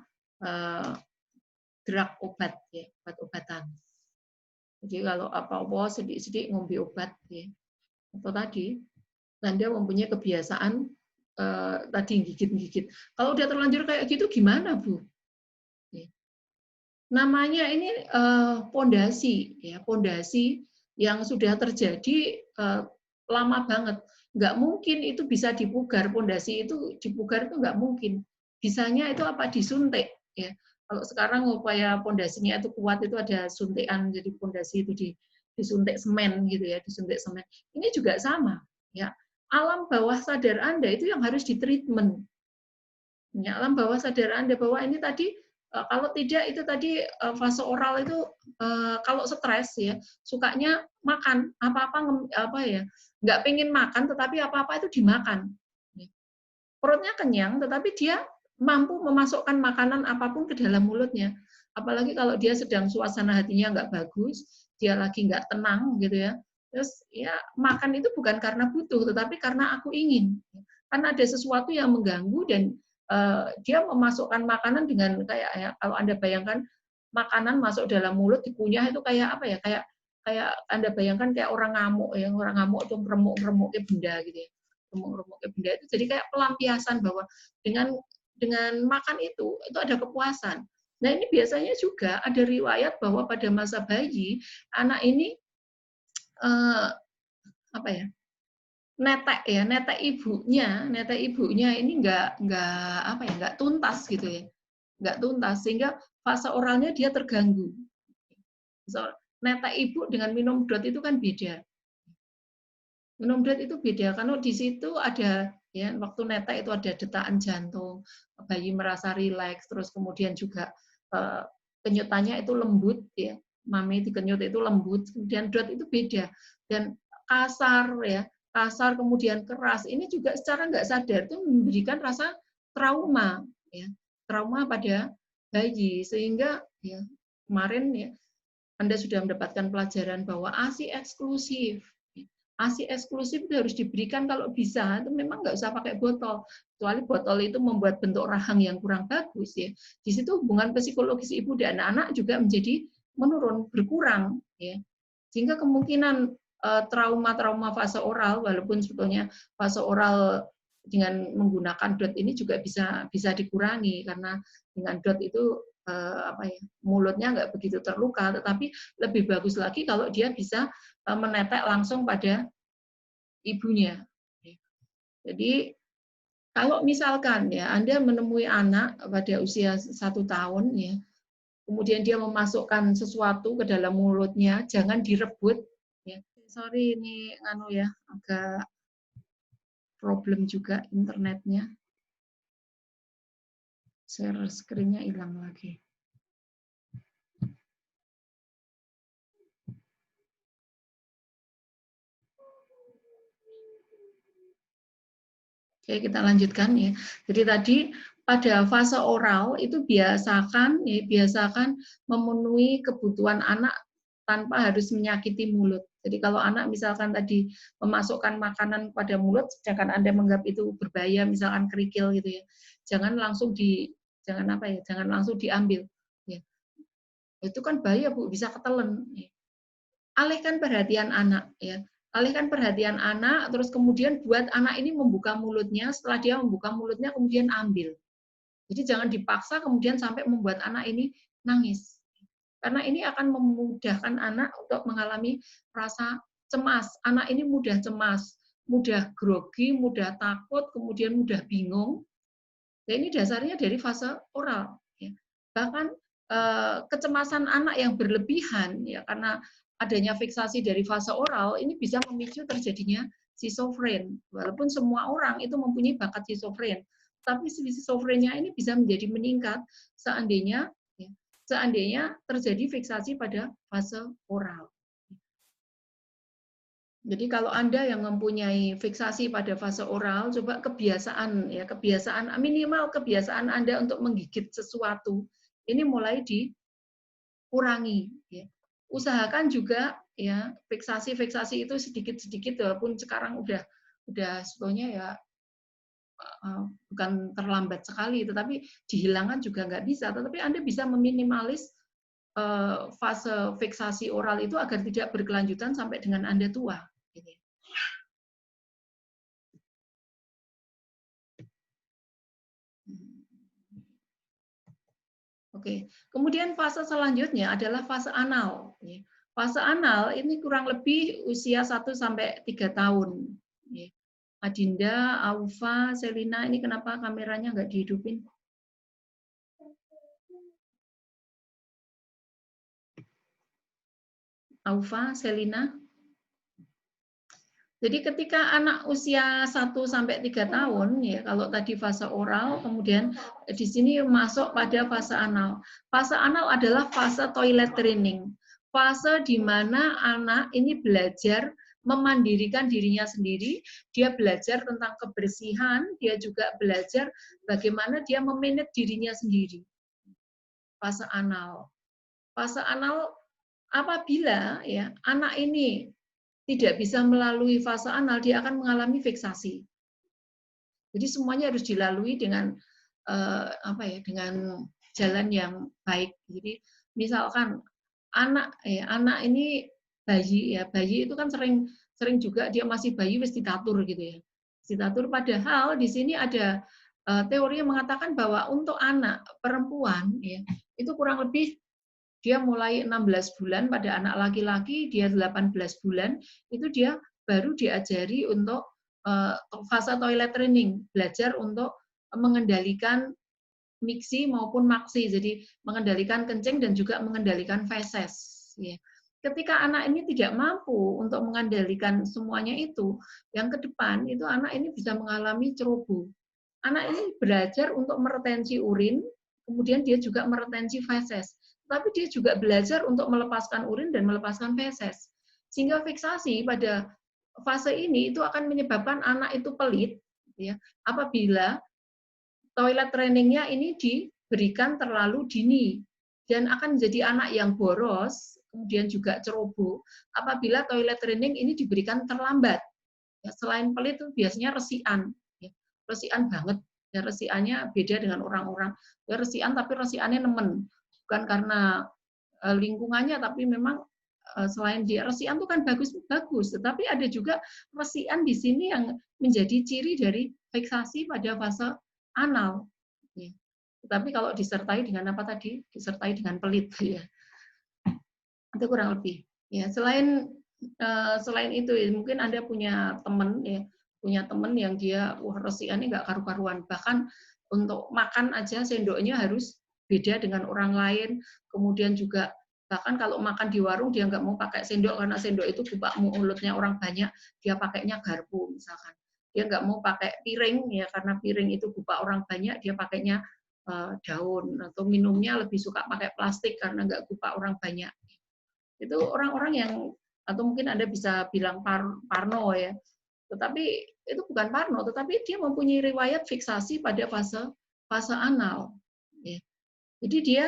drug obat, ya, obat-obatan. Jadi kalau apa-apa sedikit-sedikit ngombe obat ya. Atau tadi Anda mempunyai kebiasaan tadi gigit-gigit. Kalau udah terlanjur kayak gitu gimana, Bu? Namanya ini pondasi ya, pondasi yang sudah terjadi lama banget. Nggak mungkin itu bisa dipugar, pondasi itu dipugar itu nggak mungkin. Bisanya itu apa? Disuntik ya. Kalau sekarang upaya pondasinya itu kuat, itu ada suntikan, jadi pondasi itu disuntik semen gitu ya, disuntik semen. Ini juga sama ya. Alam bawah sadar Anda itu yang harus ditreatment. Ya, alam bawah sadar Anda bahwa ini tadi kalau tidak itu tadi fase oral itu kalau stres ya sukanya makan apa ya, nggak pengen makan tetapi apa-apa itu dimakan. Perutnya kenyang tetapi dia mampu memasukkan makanan apapun ke dalam mulutnya. Apalagi kalau dia sedang suasana hatinya nggak bagus, dia lagi nggak tenang gitu ya. Terus ya makan itu bukan karena butuh, tetapi karena aku ingin. Karena ada sesuatu yang mengganggu dan dia memasukkan makanan dengan kayak ya, kalau Anda bayangkan makanan masuk dalam mulut dikunyah itu kayak apa ya? Kayak Anda bayangkan kayak orang ngamuk ya, orang ngamuk itu remuk-remuk kayak benda gitu ya. Remuk-remuk kayak benda itu jadi kayak pelampiasan bahwa dengan makan itu ada kepuasan. Nah, ini biasanya juga ada riwayat bahwa pada masa bayi anak ini apa ya? Netek ibunya ini nggak tuntas gitu ya, nggak tuntas sehingga fase oralnya dia terganggu. Netek ibu dengan minum DOT itu kan beda. Minum DOT itu beda karena di situ ada ya waktu netek itu ada detaan jantung, bayi merasa rileks, terus kemudian juga kenyutannya itu lembut ya, mami dikenyut itu lembut, kemudian DOT itu beda dan kasar ya. Kasar kemudian keras, ini juga secara nggak sadar itu memberikan rasa trauma ya, trauma pada bayi, sehingga ya kemarin ya Anda sudah mendapatkan pelajaran bahwa ASI eksklusif. ASI eksklusif itu harus diberikan kalau bisa, itu memang nggak usah pakai botol, kecuali botol itu membuat bentuk rahang yang kurang bagus ya. Di situ hubungan psikologis ibu dan anak juga menjadi menurun, berkurang ya. Sehingga kemungkinan trauma-trauma fase oral, walaupun sebetulnya fase oral dengan menggunakan DOT ini juga bisa dikurangi, karena dengan DOT itu mulutnya nggak begitu terluka, tetapi lebih bagus lagi kalau dia bisa menetek langsung pada ibunya. Jadi kalau misalkan ya Anda menemui anak pada usia 1 tahun ya, kemudian dia memasukkan sesuatu ke dalam mulutnya, jangan direbut. Ya. Sorry ini ya agak problem juga internetnya. Share screen-nya hilang lagi. Oke, kita lanjutkan ya. Jadi tadi pada fase oral itu biasakan memenuhi kebutuhan anak tanpa harus menyakiti mulut. Jadi kalau anak misalkan tadi memasukkan makanan pada mulut, sedangkan Anda menganggap itu berbahaya, misalkan kerikil gitu ya, jangan langsung diambil. Ya. Itu kan bahaya Bu, bisa ketelen. Ya. Alihkan perhatian anak ya. Alihkan perhatian anak, terus kemudian buat anak ini membuka mulutnya, setelah dia membuka mulutnya kemudian ambil. Jadi jangan dipaksa kemudian sampai membuat anak ini nangis. Karena ini akan memudahkan anak untuk mengalami rasa cemas. Anak ini mudah cemas, mudah grogi, mudah takut, kemudian mudah bingung. Dan ini dasarnya dari fase oral. Ya. Bahkan kecemasan anak yang berlebihan, ya karena adanya fiksasi dari fase oral, ini bisa memicu terjadinya schizofren. Walaupun semua orang itu mempunyai bakat schizofren, tapi schizofrenia ini bisa menjadi meningkat seandainya terjadi fiksasi pada fase oral. Jadi kalau Anda yang mempunyai fiksasi pada fase oral, coba kebiasaan minimal kebiasaan Anda untuk menggigit sesuatu ini mulai dikurangi. Ya. Usahakan juga ya fiksasi itu sedikit-sedikit, walaupun sekarang udah sebetulnya ya bukan terlambat sekali, tetapi dihilangkan juga nggak bisa. Tetapi Anda bisa meminimalis fase fiksasi oral itu agar tidak berkelanjutan sampai dengan Anda tua. Oke, kemudian fase selanjutnya adalah fase anal. Fase anal ini kurang lebih usia 1 sampai 3 tahun. Adinda, Aufa, Selina, ini kenapa kameranya nggak dihidupin? Aufa, Selina. Jadi ketika anak usia 1 sampai 3 tahun ya, kalau tadi fase oral, kemudian di sini masuk pada fase anal. Fase anal adalah fase toilet training. Fase di mana anak ini belajar memandirikan dirinya sendiri, dia belajar tentang kebersihan, dia juga belajar bagaimana dia memanage dirinya sendiri. Fase anal. Fase anal apabila ya anak ini tidak bisa melalui fase anal, dia akan mengalami fiksasi. Jadi semuanya harus dilalui dengan dengan jalan yang baik. Jadi misalkan anak ini bayi itu kan sering juga dia masih bayi wis ditatur gitu ya. Ditatur, padahal di sini ada teori yang mengatakan bahwa untuk anak perempuan ya itu kurang lebih dia mulai 16 bulan, pada anak laki-laki dia 18 bulan, itu dia baru diajari untuk fase toilet training, belajar untuk mengendalikan miksi maupun maksi, jadi mengendalikan kencing dan juga mengendalikan feses. Ya. Ketika anak ini tidak mampu untuk mengendalikan semuanya itu, yang ke depan itu anak ini bisa mengalami ceroboh. Anak ini belajar untuk meretensi urin, kemudian dia juga meretensi feses. Tapi dia juga belajar untuk melepaskan urin dan melepaskan feses. Sehingga fiksasi pada fase ini itu akan menyebabkan anak itu pelit, ya, apabila toilet trainingnya ini diberikan terlalu dini, dan akan menjadi anak yang boros, kemudian juga ceroboh, apabila toilet training ini diberikan terlambat. Ya, selain pelit itu biasanya resian, ya, resian banget. Ya, resiannya beda dengan orang-orang. Ya, resian tapi resiannya nemen. Bukan karena lingkungannya, tapi memang selain dia resian itu kan bagus-bagus, tetapi ada juga resian di sini yang menjadi ciri dari fiksasi pada fase anal. Ya. Tetapi kalau disertai dengan apa tadi? Disertai dengan pelit, ya. Itu kurang lebih. Ya, selain itu, ya, mungkin Anda punya teman, ya, yang dia resiannya nggak karu-karuan. Bahkan untuk makan aja sendoknya harus beda dengan orang lain. Kemudian juga bahkan kalau makan di warung dia nggak mau pakai sendok karena sendok itu buka mulutnya orang banyak, dia pakainya garpu misalkan. Dia nggak mau pakai piring ya karena piring itu buka orang banyak, dia pakainya daun, atau minumnya lebih suka pakai plastik karena nggak buka orang banyak. Itu orang-orang yang, atau mungkin Anda bisa bilang parno ya, tetapi itu bukan parno, tetapi dia mempunyai riwayat fiksasi pada fase anal. Ya. Jadi dia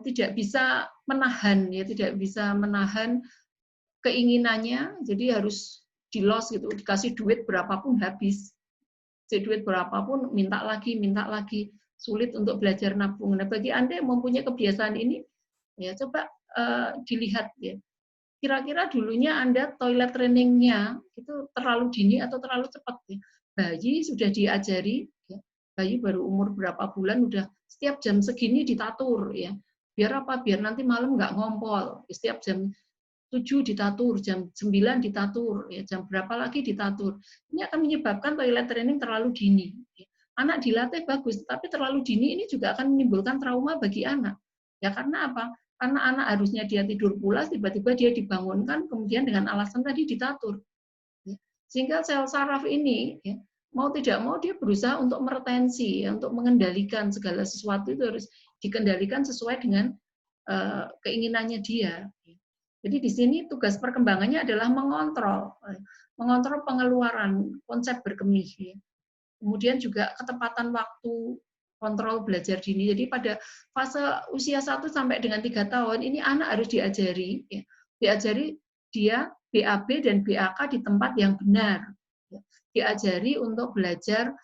tidak bisa menahan, ya, tidak bisa menahan keinginannya, jadi harus di-loss gitu, dikasih duit berapapun habis, duit berapapun minta lagi, sulit untuk belajar nabung. Nah, bagi Anda yang mempunyai kebiasaan ini, ya coba dilihat ya. Kira-kira dulunya Anda toilet trainingnya itu terlalu dini atau terlalu cepat ya. Bayi sudah diajari, ya. Bayi baru umur berapa bulan udah setiap jam segini ditatur ya. Biar apa? Biar nanti malam nggak ngompol. Setiap jam 7 ditatur, jam 9 ditatur, ya, jam berapa lagi ditatur. Ini akan menyebabkan toilet training terlalu dini. Anak dilatih bagus, tapi terlalu dini ini juga akan menimbulkan trauma bagi anak. Ya karena apa? Karena anak harusnya dia tidur pulas, tiba-tiba dia dibangunkan, kemudian dengan alasan tadi ditatur. Sehingga sel saraf ini, ya, mau tidak mau dia berusaha untuk meretensi, ya, untuk mengendalikan segala sesuatu itu harus dikendalikan sesuai dengan keinginannya dia. Jadi di sini tugas perkembangannya adalah mengontrol pengeluaran konsep berkemih. Ya. Kemudian juga ketepatan waktu, kontrol belajar dini. Jadi pada fase usia 1 sampai dengan 3 tahun ini anak harus diajari, ya, diajari dia BAB dan BAK di tempat yang benar. Ya. Diajari untuk belajar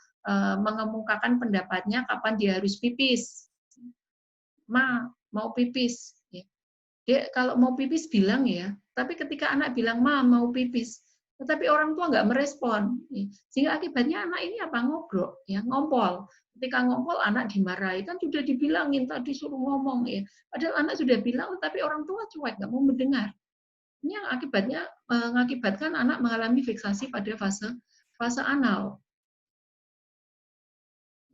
mengemukakan pendapatnya kapan dia harus pipis. Ma, mau pipis. Ya. Dia kalau mau pipis bilang ya, tapi ketika anak bilang ma mau pipis, tetapi orang tua nggak merespon, sehingga akibatnya anak ini apa ngobrol, ya ngompol. Ketika ngompol anak dimarahi, kan sudah dibilangin tadi suruh ngomong ya, padahal anak sudah bilang, tapi orang tua cuek nggak mau mendengar. Ini yang akibatnya mengakibatkan anak mengalami fiksasi pada fase anal.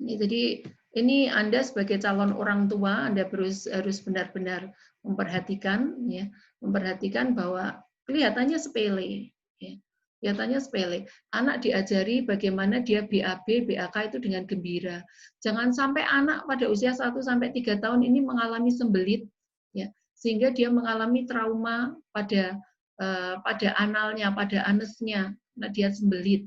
Jadi ini Anda sebagai calon orang tua, Anda harus benar-benar memperhatikan, ya, memperhatikan bahwa kelihatannya sepele, ya, kelihatannya sepele. Anak diajari bagaimana dia BAB, BAK itu dengan gembira. Jangan sampai anak pada usia 1 sampai 3 tahun ini mengalami sembelit, ya, sehingga dia mengalami trauma pada analnya, pada anusnya, nah dia sembelit.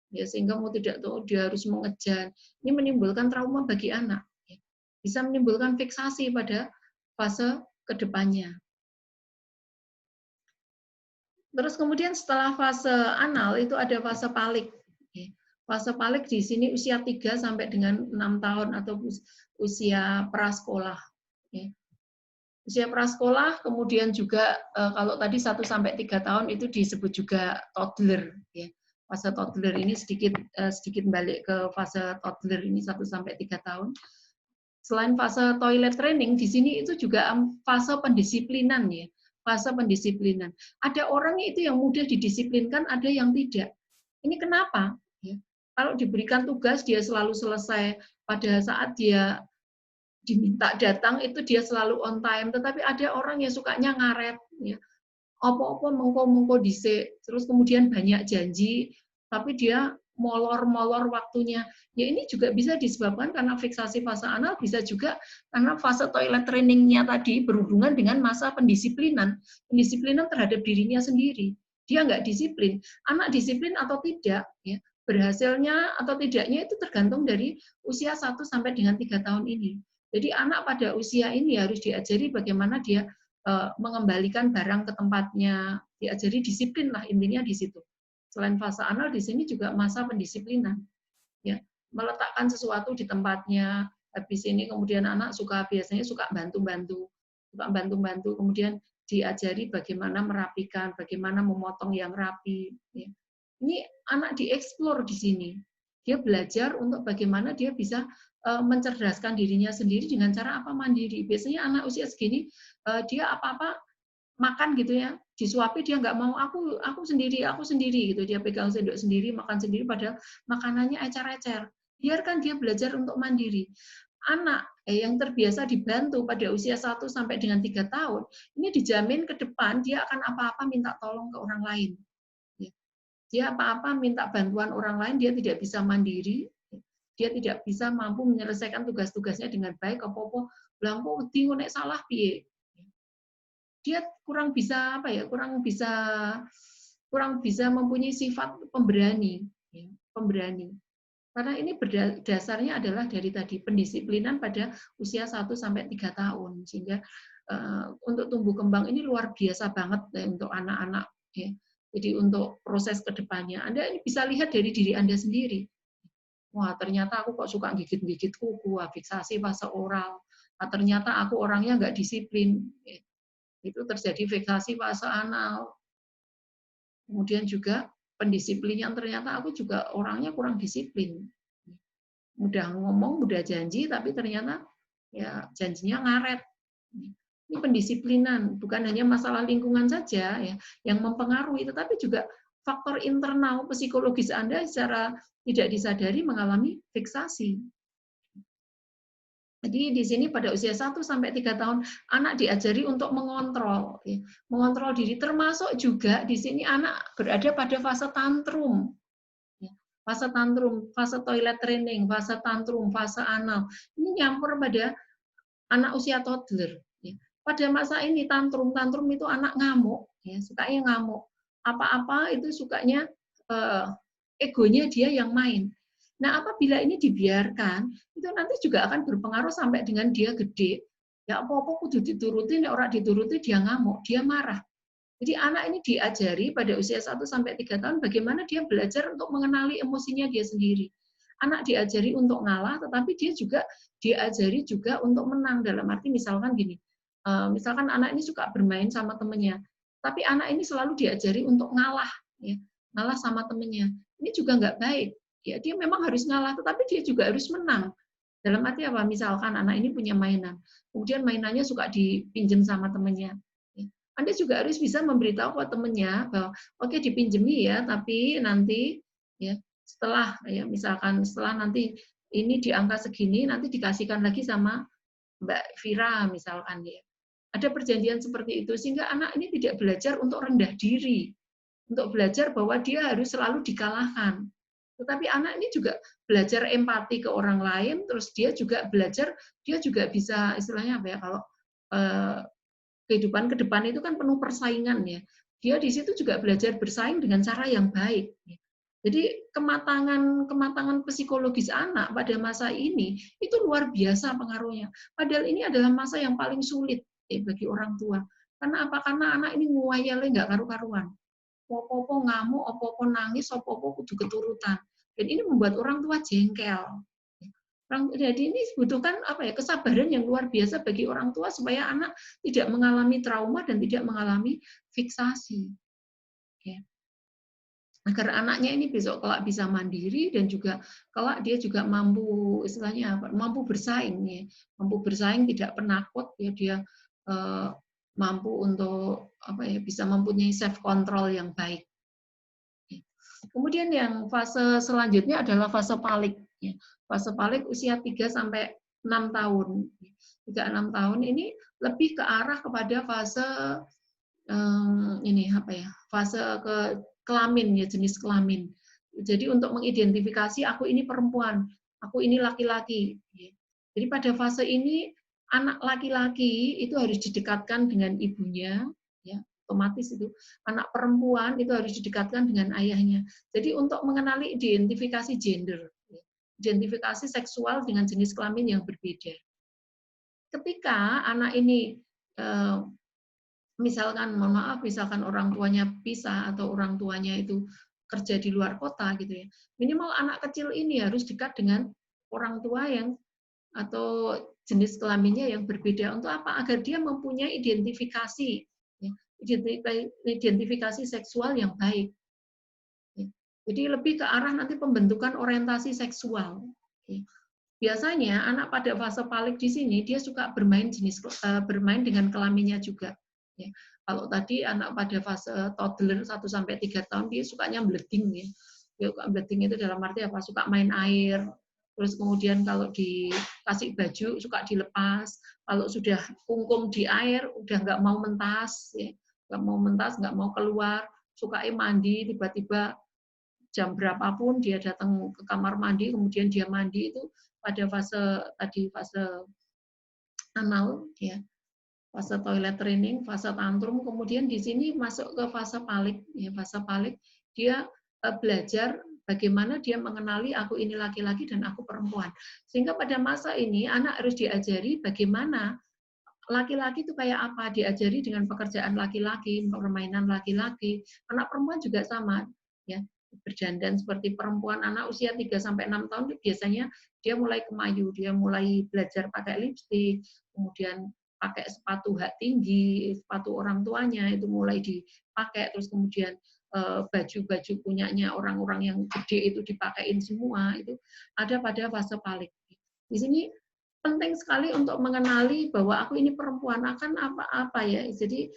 Ya, sehingga mau tidak tahu dia harus mengejar. Ini menimbulkan trauma bagi anak. Ya. Bisa menimbulkan fiksasi pada fase kedepannya. Terus kemudian setelah fase anal itu ada fase palik. Ya. Fase palik di sini usia 3 sampai dengan 6 tahun atau usia prasekolah. Ya. Usia prasekolah, kemudian juga kalau tadi 1 sampai 3 tahun itu disebut juga toddler. Ya. Fase toddler ini sedikit balik ke fase toddler ini 1 sampai 3 tahun. Selain fase toilet training, di sini itu juga fase pendisiplinan ya. Fase pendisiplinan. Ada orang itu yang mudah didisiplinkan, ada yang tidak. Ini kenapa? Ya. Kalau diberikan tugas dia selalu selesai pada saat dia diminta datang itu dia selalu on time, tetapi ada orang yang sukanya ngaret ya. Apa-apa mengko dhisik, terus kemudian banyak janji, tapi dia molor waktunya. Ya ini juga bisa disebabkan karena fiksasi fase anal, bisa juga karena fase toilet training-nya tadi berhubungan dengan masa pendisiplinan terhadap dirinya sendiri. Dia nggak disiplin. Anak disiplin atau tidak, ya, berhasilnya atau tidaknya itu tergantung dari usia 1 sampai dengan 3 tahun ini. Jadi anak pada usia ini harus diajari bagaimana dia mengembalikan barang ke tempatnya, diajari disiplin lah intinya di situ. Selain fase anal di sini juga masa pendisiplinan, ya, meletakkan sesuatu di tempatnya. Habis ini kemudian anak biasanya suka bantu-bantu, kemudian diajari bagaimana merapikan, bagaimana memotong yang rapi. Ya. Ini anak dieksplor di sini. Dia belajar untuk bagaimana dia bisa mencerdaskan dirinya sendiri dengan cara apa mandiri. Biasanya anak usia segini dia apa-apa makan gitu ya, disuapi dia nggak mau, aku sendiri gitu, dia pegang sendok sendiri, makan sendiri, padahal makanannya ecer-ecer. Biarkan dia belajar untuk mandiri. Anak yang terbiasa dibantu pada usia 1 sampai dengan 3 tahun, ini dijamin ke depan dia akan apa-apa minta tolong ke orang lain. Dia apa-apa minta bantuan orang lain, dia tidak bisa mandiri, dia tidak bisa mampu menyelesaikan tugas-tugasnya dengan baik, apa-apa belangko wedi nek salah piye. Dia kurang bisa apa ya, kurang bisa mempunyai sifat pemberani, ya, pemberani. Karena ini dasarnya adalah dari tadi pendisiplinan pada usia 1 sampai 3 tahun, sehingga untuk tumbuh kembang ini luar biasa banget ya, untuk anak-anak ya. Jadi untuk proses kedepannya, Anda ini bisa lihat dari diri Anda sendiri. Wah, ternyata aku kok suka gigit-gigit kuku, fiksasi fase oral. Nah, ternyata aku orangnya nggak disiplin. Itu terjadi fiksasi fase anal. Kemudian juga pendisiplinnya, ternyata aku juga orangnya kurang disiplin. Mudah ngomong, mudah janji, tapi ternyata ya janjinya ngaret. Ini pendisiplinan, bukan hanya masalah lingkungan saja ya yang mempengaruhi, tetapi juga faktor internal psikologis Anda secara tidak disadari mengalami fiksasi. Jadi di sini pada usia 1 sampai 3 tahun anak diajari untuk mengontrol, ya. Mengontrol diri, termasuk juga di sini anak berada pada fase tantrum. Ya. Fase tantrum, fase toilet training, fase tantrum, fase anal. Ini nyampur pada anak usia toddler. Ya. Pada masa ini tantrum itu anak ngamuk, ya, sukanya ngamuk. Apa-apa itu sukanya egonya dia yang main. Nah, apabila ini dibiarkan, itu nanti juga akan berpengaruh sampai dengan dia gede. Ya apa-apa kudu dituruti, nek ora dituruti dia ngamuk, dia marah. Jadi anak ini diajari pada usia 1 sampai 3 tahun bagaimana dia belajar untuk mengenali emosinya dia sendiri. Anak diajari untuk ngalah, tetapi dia juga diajari juga untuk menang. Dalam arti misalkan gini, misalkan anak ini suka bermain sama temennya, tapi anak ini selalu diajari untuk ngalah, ya, ngalah sama temennya. Ini juga nggak baik. Ya, dia memang harus ngalah, tetapi dia juga harus menang. Dalam arti apa? Misalkan anak ini punya mainan, kemudian mainannya suka dipinjam sama temennya. Anda juga harus bisa memberitahu ke temennya bahwa oke, dipinjemi ya, tapi nanti ya setelah ya misalkan setelah nanti ini di angka segini nanti dikasihkan lagi sama Mbak Vira misalkan ya. Ada perjanjian seperti itu sehingga anak ini tidak belajar untuk rendah diri, untuk belajar bahwa dia harus selalu dikalahkan. Tetapi anak ini juga belajar empati ke orang lain, terus dia juga belajar, dia juga bisa istilahnya apa ya, kalau kehidupan ke depan itu kan penuh persaingan ya. Dia di situ juga belajar bersaing dengan cara yang baik. Jadi kematangan psikologis anak pada masa ini itu luar biasa pengaruhnya. Padahal ini adalah masa yang paling sulit bagi orang tua. Karena apa? Karena anak ini nguayale nggak karu-karuan. Opo-opo ngamuk, opo-opo nangis, opo-opo kudu keturutan. Dan ini membuat orang tua jengkel. Jadi ini dibutuhkan apa ya, kesabaran yang luar biasa bagi orang tua supaya anak tidak mengalami trauma dan tidak mengalami fiksasi. Ya. Agar anaknya ini besok kelak bisa mandiri dan juga kelak dia juga mampu istilahnya apa, mampu bersaing ya. Mampu bersaing, tidak penakut ya, dia mampu untuk apa ya, bisa mempunyai self control yang baik. Kemudian yang fase selanjutnya adalah fase palik. Fase palik usia 3 sampai 6 tahun. 3-6 tahun ini lebih ke arah kepada fase ini apa ya? Fase ke kelamin ya, jenis kelamin. Jadi untuk mengidentifikasi aku ini perempuan, aku ini laki-laki. Jadi pada fase ini anak laki-laki itu harus didekatkan dengan ibunya, ya. Otomatis itu anak perempuan itu harus didekatkan dengan ayahnya. Jadi untuk mengenali identifikasi gender, identifikasi seksual dengan jenis kelamin yang berbeda. Ketika anak ini misalkan, mohon maaf, misalkan orang tuanya pisah atau orang tuanya itu kerja di luar kota gitu ya, minimal anak kecil ini harus dekat dengan orang tua yang atau jenis kelaminnya yang berbeda. Untuk apa? Agar dia mempunyai identifikasi. identifikasi seksual yang baik. Jadi lebih ke arah nanti pembentukan orientasi seksual. Biasanya anak pada fase palik di sini dia suka bermain dengan kelaminnya juga. Kalau tadi anak pada fase toddler 1 sampai 3 tahun dia sukanya bleding ya. Dia suka bleding itu dalam arti apa? Suka main air. Terus kemudian kalau dikasih baju suka dilepas. Kalau sudah kungkum di air udah nggak mau mentas ya. Nggak mau mentas, nggak mau keluar, sukanya mandi tiba-tiba jam berapapun dia datang ke kamar mandi, kemudian dia mandi itu pada fase anal, ya, fase toilet training, fase tantrum, kemudian di sini masuk ke fase palik, ya, fase palik dia belajar bagaimana dia mengenali aku ini laki-laki dan aku perempuan. Sehingga pada masa ini anak harus diajari bagaimana laki-laki itu kayak apa, diajari dengan pekerjaan laki-laki, permainan laki-laki. Anak perempuan juga sama, ya. Berdandan seperti perempuan. Anak usia 3-6 tahun biasanya dia mulai kemayu, dia mulai belajar pakai lipstik, kemudian pakai sepatu hak tinggi, sepatu orang tuanya itu mulai dipakai, terus kemudian baju-baju punyanya orang-orang yang gede itu dipakein semua, itu ada pada fase palik. Di sini penting sekali untuk mengenali bahwa aku ini perempuan akan apa ya. Jadi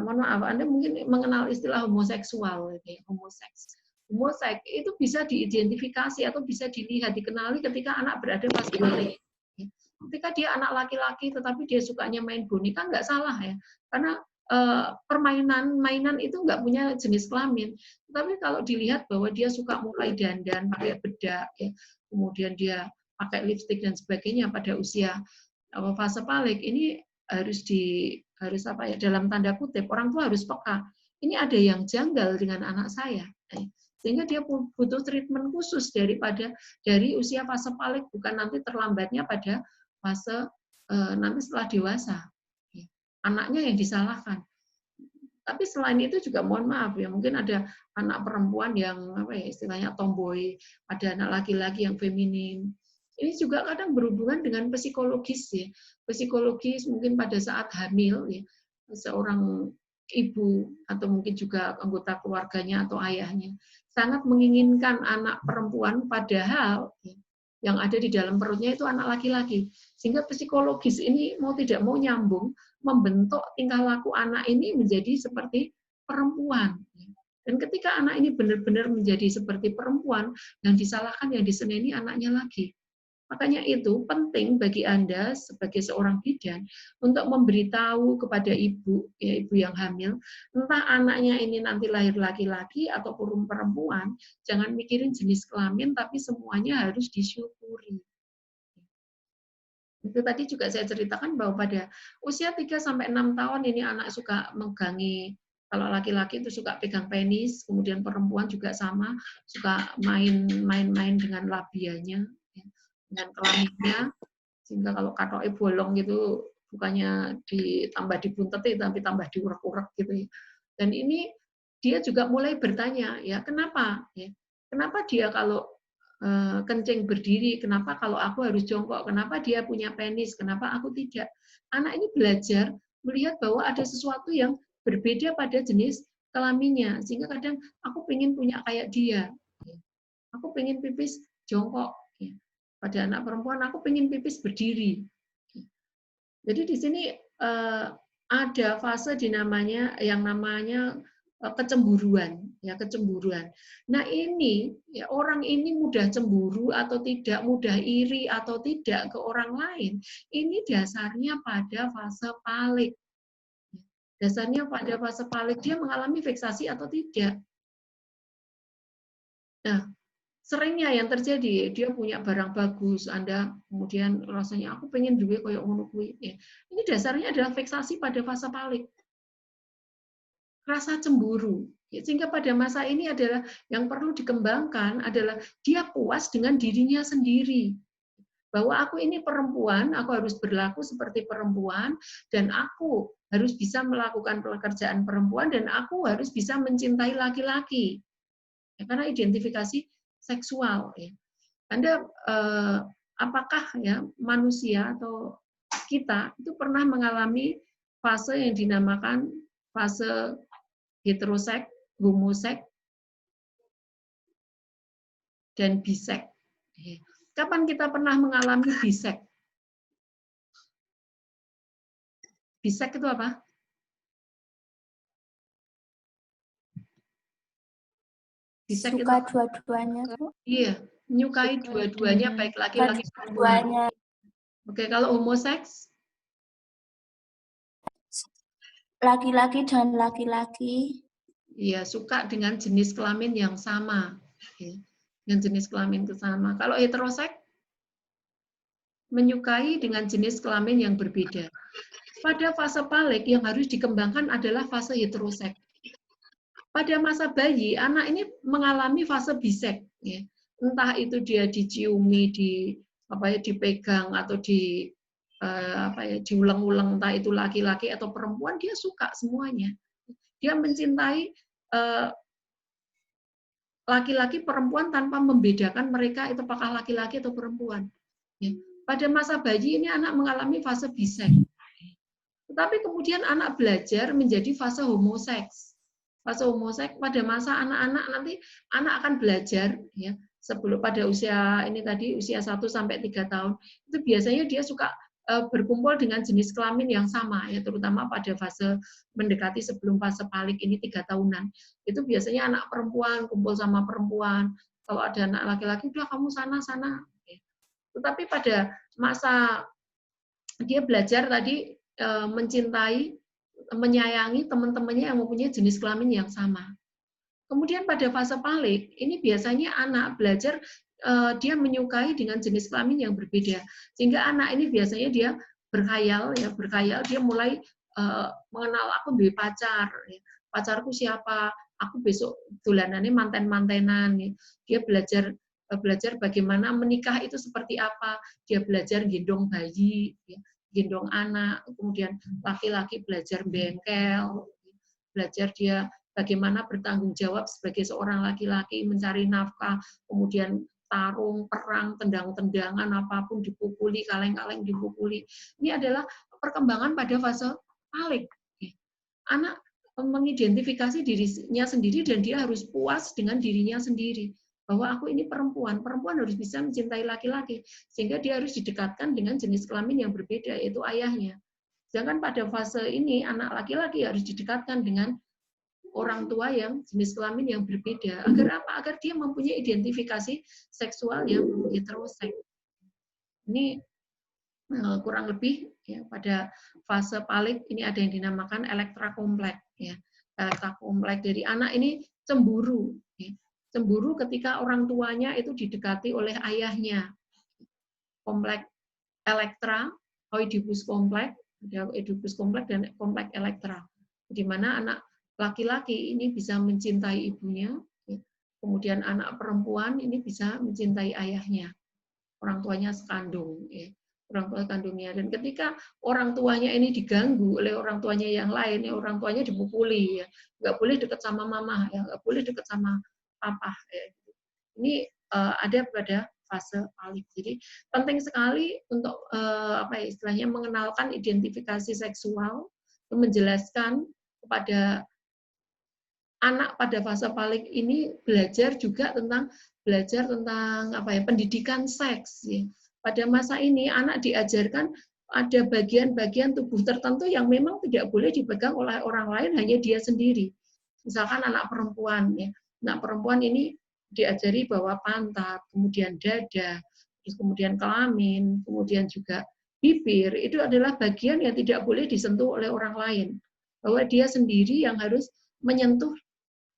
mohon maaf, Anda mungkin mengenal istilah homoseksual, ya, homoseks. Homoseks itu bisa diidentifikasi atau bisa dilihat, dikenali ketika anak berada fase palik. Ketika dia anak laki-laki tetapi dia sukanya main boneka, nggak salah ya, karena mainan itu nggak punya jenis kelamin. Tapi kalau dilihat bahwa dia suka mulai dandan pakai bedak, ya, kemudian dia pakai lipstik dan sebagainya pada usia fase palik, ini harus apa ya, dalam tanda kutip orang tua harus peka. Ini ada yang janggal dengan anak saya, sehingga dia butuh treatment khusus dari usia fase palik, bukan nanti terlambatnya pada fase nanti setelah dewasa. Anaknya yang disalahkan. Tapi selain itu juga mohon maaf ya, mungkin ada anak perempuan yang apa ya, istilahnya tomboy, ada anak laki-laki yang feminim. Ini juga kadang berhubungan dengan psikologis ya. Psikologis mungkin pada saat hamil ya, seorang ibu atau mungkin juga anggota keluarganya atau ayahnya sangat menginginkan anak perempuan, padahal ya, yang ada di dalam perutnya itu anak laki-laki. Sehingga psikologis ini mau tidak mau nyambung, membentuk tingkah laku anak ini menjadi seperti perempuan. Dan ketika anak ini benar-benar menjadi seperti perempuan, yang disalahkan, yang diseneni anaknya lagi. Makanya itu penting bagi Anda sebagai seorang bidan untuk memberitahu kepada ibu, ya, ibu yang hamil, entah anaknya ini nanti lahir laki-laki ataupun perempuan, jangan mikirin jenis kelamin, tapi semuanya harus disyukuri. Itu tadi juga saya ceritakan bahwa pada usia 3-6 tahun ini anak suka megangi, kalau laki-laki itu suka pegang penis, kemudian perempuan juga sama, suka main-main dengan labianya, dengan kelaminnya, sehingga kalau katoknya bolong gitu, bukannya ditambah dibunteti, tapi tambah diurek-urek gitu. Dan ini dia juga mulai bertanya, ya kenapa? Ya, kenapa dia kalau kencing berdiri, kenapa kalau aku harus jongkok, kenapa dia punya penis, kenapa aku tidak? Anak ini belajar melihat bahwa ada sesuatu yang berbeda pada jenis kelaminnya, sehingga kadang aku pengen punya kayak dia, aku pengen pipis jongkok. Pada anak perempuan, aku pengen pipis berdiri. Jadi di sini ada fase yang namanya kecemburuan, ya, kecemburuan. Nah ini ya, orang ini mudah cemburu atau tidak, mudah iri atau tidak ke orang lain, ini dasarnya pada fase palik. Dasarnya pada fase palik dia mengalami fiksasi atau tidak. Nah, seringnya yang terjadi, dia punya barang bagus, Anda kemudian rasanya aku pengen duwe koyo ngono kuwi. Ini dasarnya adalah fiksasi pada fase palik. Rasa cemburu. Sehingga pada masa ini adalah yang perlu dikembangkan adalah dia puas dengan dirinya sendiri. Bahwa aku ini perempuan, aku harus berlaku seperti perempuan, dan aku harus bisa melakukan pekerjaan perempuan, dan aku harus bisa mencintai laki-laki. Ya, karena identifikasi seksual. Ya. Anda apakah ya manusia atau kita itu pernah mengalami fase yang dinamakan fase heteroseks, homoseks, dan biseks. Kapan kita pernah mengalami biseks? Biseks itu apa? Biseks Suka itu dua-duanya, Bu. iya, menyukai dua-duanya baik laki-laki maupun perempuan. Dua-duanya. Oke, kalau homoseks? Laki-laki dan laki-laki. Iya, suka dengan jenis kelamin yang sama. Oke. Dengan jenis kelamin yang sama. Kalau heteroseks? Menyukai dengan jenis kelamin yang berbeda. Pada fase palik yang harus dikembangkan adalah fase heteroseks. Pada masa bayi, anak ini mengalami fase biseks. Ya. Entah itu dia diciumi, dipegang atau diulang-ulang, entah itu laki-laki atau perempuan, dia suka semuanya. Dia mencintai laki-laki perempuan tanpa membedakan mereka itu apakah laki-laki atau perempuan. Ya. Pada masa bayi ini anak mengalami fase biseks. Tetapi kemudian anak belajar menjadi fase homoseks. Fase homoseks pada masa anak-anak nanti anak akan belajar ya sebelum pada usia ini tadi usia 1 sampai 3 tahun itu biasanya dia suka berkumpul dengan jenis kelamin yang sama ya terutama pada fase mendekati sebelum fase palik ini 3 tahunan. Itu biasanya anak perempuan kumpul sama perempuan. Kalau ada anak laki-laki udah kamu sana. Tetapi pada masa dia belajar tadi mencintai menyayangi teman-temannya yang mempunyai jenis kelamin yang sama. Kemudian pada fase palik, ini biasanya anak belajar dia menyukai dengan jenis kelamin yang berbeda. Sehingga anak ini biasanya dia berkhayal, dia mulai mengenal aku duwe pacar, pacarku siapa, aku besok dolanannya manten-mantenan. Dia belajar bagaimana menikah itu seperti apa, dia belajar gendong bayi, gendong anak, kemudian laki-laki belajar bengkel, belajar dia bagaimana bertanggung jawab sebagai seorang laki-laki mencari nafkah, kemudian tarung, perang, tendang-tendangan, apapun dipukuli, kaleng-kaleng dipukuli. Ini adalah perkembangan pada fase palik. Anak mengidentifikasi dirinya sendiri dan dia harus puas dengan dirinya sendiri. Bahwa aku ini perempuan harus bisa mencintai laki-laki, sehingga dia harus didekatkan dengan jenis kelamin yang berbeda, yaitu ayahnya. Sedangkan pada fase ini, anak laki-laki harus didekatkan dengan orang tua yang jenis kelamin yang berbeda. Agar apa? Agar dia mempunyai identifikasi seksual yang heteroseks. Ini kurang lebih ya pada fase palik ini ada yang dinamakan elektra kompleks. Ya. Elektra kompleks dari anak ini cemburu. Ya. Cemburu ketika orang tuanya itu didekati oleh ayahnya. Kompleks elektra, Oedipus kompleks, ada Oedipus kompleks dan kompleks elektra. Di mana anak laki-laki ini bisa mencintai ibunya, kemudian anak perempuan ini bisa mencintai ayahnya, orang tuanya sekandung, orang tua kandungnya. Dan ketika orang tuanya ini diganggu oleh orang tuanya yang lain, orang tuanya dipukuli, nggak boleh dekat sama mama, nggak boleh dekat sama papa. Ini ada pada fase palik. Jadi penting sekali untuk istilahnya mengenalkan identifikasi seksual, menjelaskan kepada anak pada fase palik ini belajar tentang pendidikan seks. Ya. Pada masa ini anak diajarkan ada bagian-bagian tubuh tertentu yang memang tidak boleh dipegang oleh orang lain, hanya dia sendiri. Misalkan anak perempuan, ya. Anak perempuan ini diajari bahwa pantat, kemudian dada, terus kemudian kelamin, kemudian juga bibir, itu adalah bagian yang tidak boleh disentuh oleh orang lain. Bahwa dia sendiri yang harus menyentuh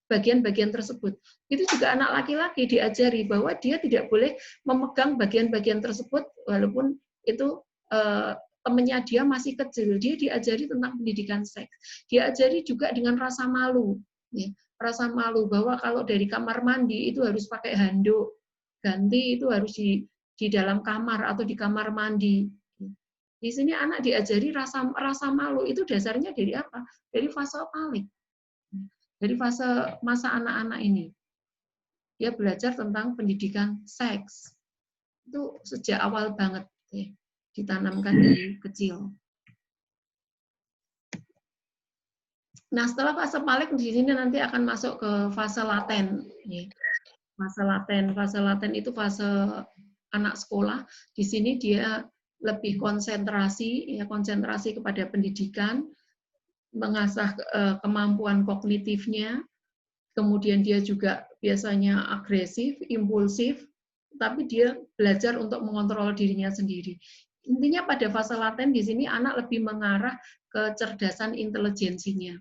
bagian-bagian tersebut. Itu juga anak laki-laki diajari bahwa dia tidak boleh memegang bagian-bagian tersebut walaupun itu temannya dia masih kecil. Dia diajari tentang pendidikan seks. Diajari juga dengan rasa malu. Ya. Rasa malu bahwa kalau dari kamar mandi itu harus pakai handuk. Ganti itu harus di dalam kamar atau di kamar mandi. Di sini anak diajari rasa malu. Itu dasarnya dari apa? Dari fase palik. Dari fase masa anak-anak ini. Dia belajar tentang pendidikan seks. Itu sejak awal banget ya, ditanamkan dari kecil. Nah, setelah fase palik di sini nanti akan masuk ke fase laten. Fase laten itu fase anak sekolah. Di sini dia lebih konsentrasi, ya konsentrasi kepada pendidikan, mengasah kemampuan kognitifnya, kemudian dia juga biasanya agresif, impulsif, tapi dia belajar untuk mengontrol dirinya sendiri. Intinya pada fase laten di sini anak lebih mengarah kecerdasan intelijensinya,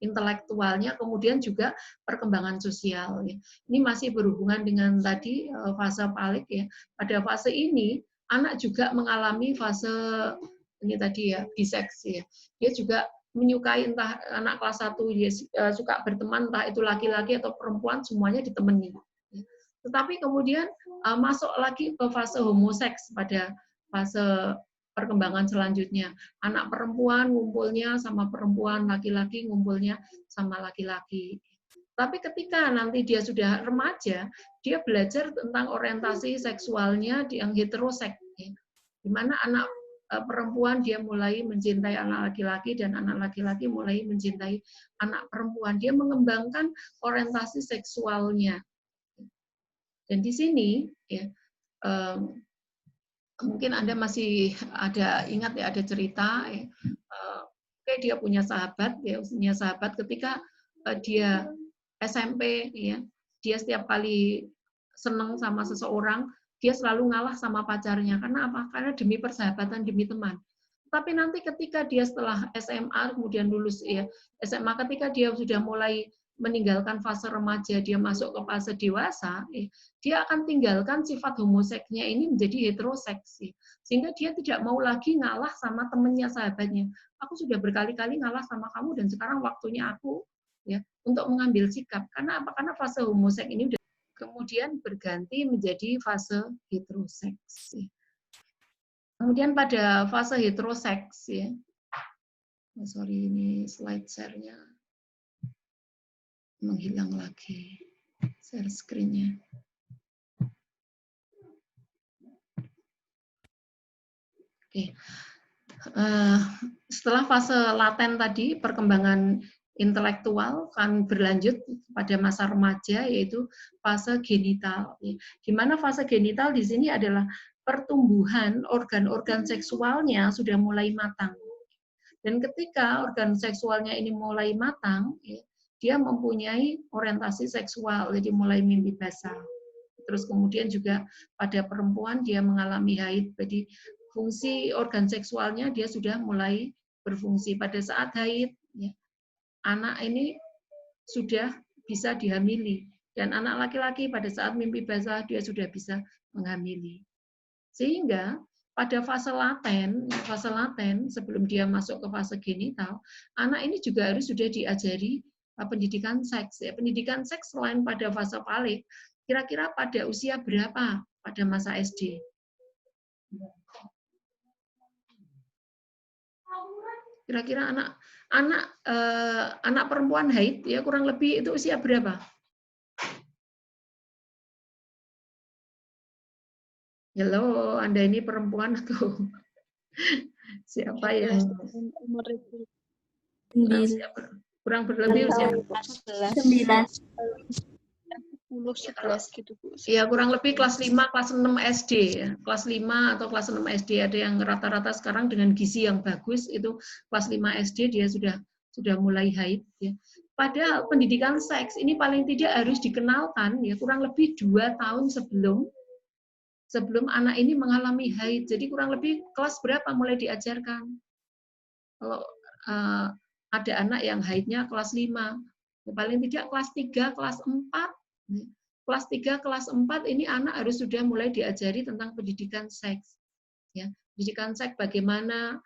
intelektualnya, kemudian juga perkembangan sosial. Ini masih berhubungan dengan tadi fase palik ya. Pada fase ini anak juga mengalami fase ini tadi ya biseksi ya. Dia juga menyukai entah anak kelas 1 dia suka berteman entah itu laki-laki atau perempuan semuanya ditemani. Tetapi kemudian masuk lagi ke fase homoseks pada fase perkembangan selanjutnya. Anak perempuan ngumpulnya sama perempuan, laki-laki ngumpulnya sama laki-laki. Tapi ketika nanti dia sudah remaja, dia belajar tentang orientasi seksualnya yang heteroseks. Di mana anak perempuan dia mulai mencintai anak laki-laki dan anak laki-laki mulai mencintai anak perempuan. Dia mengembangkan orientasi seksualnya. Dan di sini ya mungkin Anda masih ada ingat ya ada cerita ya, dia punya sahabat ketika dia SMP ya, dia setiap kali seneng sama seseorang dia selalu ngalah sama pacarnya. Karena apa? Karena demi persahabatan, demi teman. Tapi nanti ketika dia setelah SMA kemudian lulus ya SMA, ketika dia sudah mulai meninggalkan fase remaja, dia masuk ke fase dewasa, dia akan tinggalkan sifat homoseksnya ini menjadi heteroseks. Sehingga dia tidak mau lagi ngalah sama temannya, sahabatnya. Aku sudah berkali-kali ngalah sama kamu dan sekarang waktunya aku ya untuk mengambil sikap. Karena apa? Karena fase homoseks ini udah kemudian berganti menjadi fase heteroseks. Kemudian pada fase heteroseks ya. Sorry, ini slide share-nya menghilang lagi. Share screen-nya. Oke. Setelah fase laten tadi, perkembangan intelektual kan berlanjut pada masa remaja, yaitu fase genital. Di mana fase genital di sini adalah pertumbuhan organ-organ seksualnya sudah mulai matang. Dan ketika organ seksualnya ini mulai matang, dia mempunyai orientasi seksual, jadi mulai mimpi basah. Terus kemudian juga pada perempuan dia mengalami haid, jadi fungsi organ seksualnya dia sudah mulai berfungsi. Pada saat haid, anak ini sudah bisa dihamili. Dan anak laki-laki pada saat mimpi basah dia sudah bisa menghamili. Sehingga pada fase laten sebelum dia masuk ke fase genital, anak ini juga harus sudah diajari pendidikan seks. Pendidikan seks selain pada fase palik, kira-kira pada usia berapa pada masa SD? Kira-kira anak perempuan haid ya kurang lebih itu usia berapa? Halo, Anda ini perempuan atau siapa yang kurang berlebih usia 9. 10-11 gitu Bu. Ya kurang lebih kelas 5, kelas 6 SD ya. Kelas 5 atau kelas 6 SD ada yang rata-rata sekarang dengan gizi yang bagus itu kelas 5 SD dia sudah mulai haid ya. Padahal pendidikan seks ini paling tidak harus dikenalkan ya kurang lebih 2 tahun sebelum anak ini mengalami haid. Jadi kurang lebih kelas berapa mulai diajarkan? Kalau ada anak yang haidnya kelas 5, ya paling tidak kelas 3, kelas 4. Kelas 3, kelas 4 ini anak harus sudah mulai diajari tentang pendidikan seks. Ya, pendidikan seks bagaimana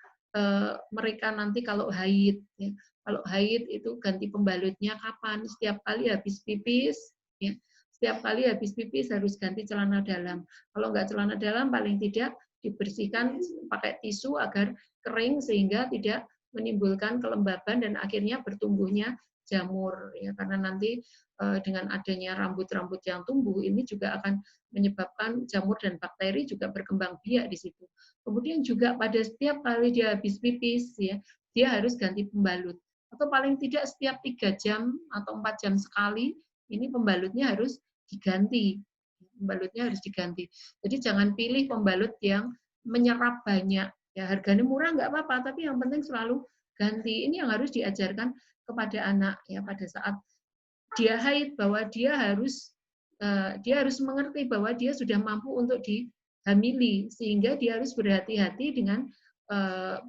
mereka nanti kalau haid. Ya. Kalau haid itu ganti pembalutnya kapan? Setiap kali habis pipis, ya. Setiap kali habis pipis harus ganti celana dalam. Kalau nggak celana dalam, paling tidak dibersihkan pakai tisu agar kering sehingga tidak menimbulkan kelembaban dan akhirnya bertumbuhnya jamur. Ya, karena nanti dengan adanya rambut-rambut yang tumbuh, ini juga akan menyebabkan jamur dan bakteri juga berkembang biak di situ. Kemudian juga pada setiap kali dia habis pipis, ya, dia harus ganti pembalut. atau paling tidak setiap 3 jam atau 4 jam sekali ini pembalutnya harus diganti. Pembalutnya harus diganti. Jadi jangan pilih pembalut yang menyerap banyak. Ya harganya murah nggak apa-apa, tapi yang penting selalu ganti. Ini yang harus diajarkan kepada anak ya pada saat dia haid, bahwa dia harus mengerti bahwa dia sudah mampu untuk dihamili, sehingga dia harus berhati-hati dengan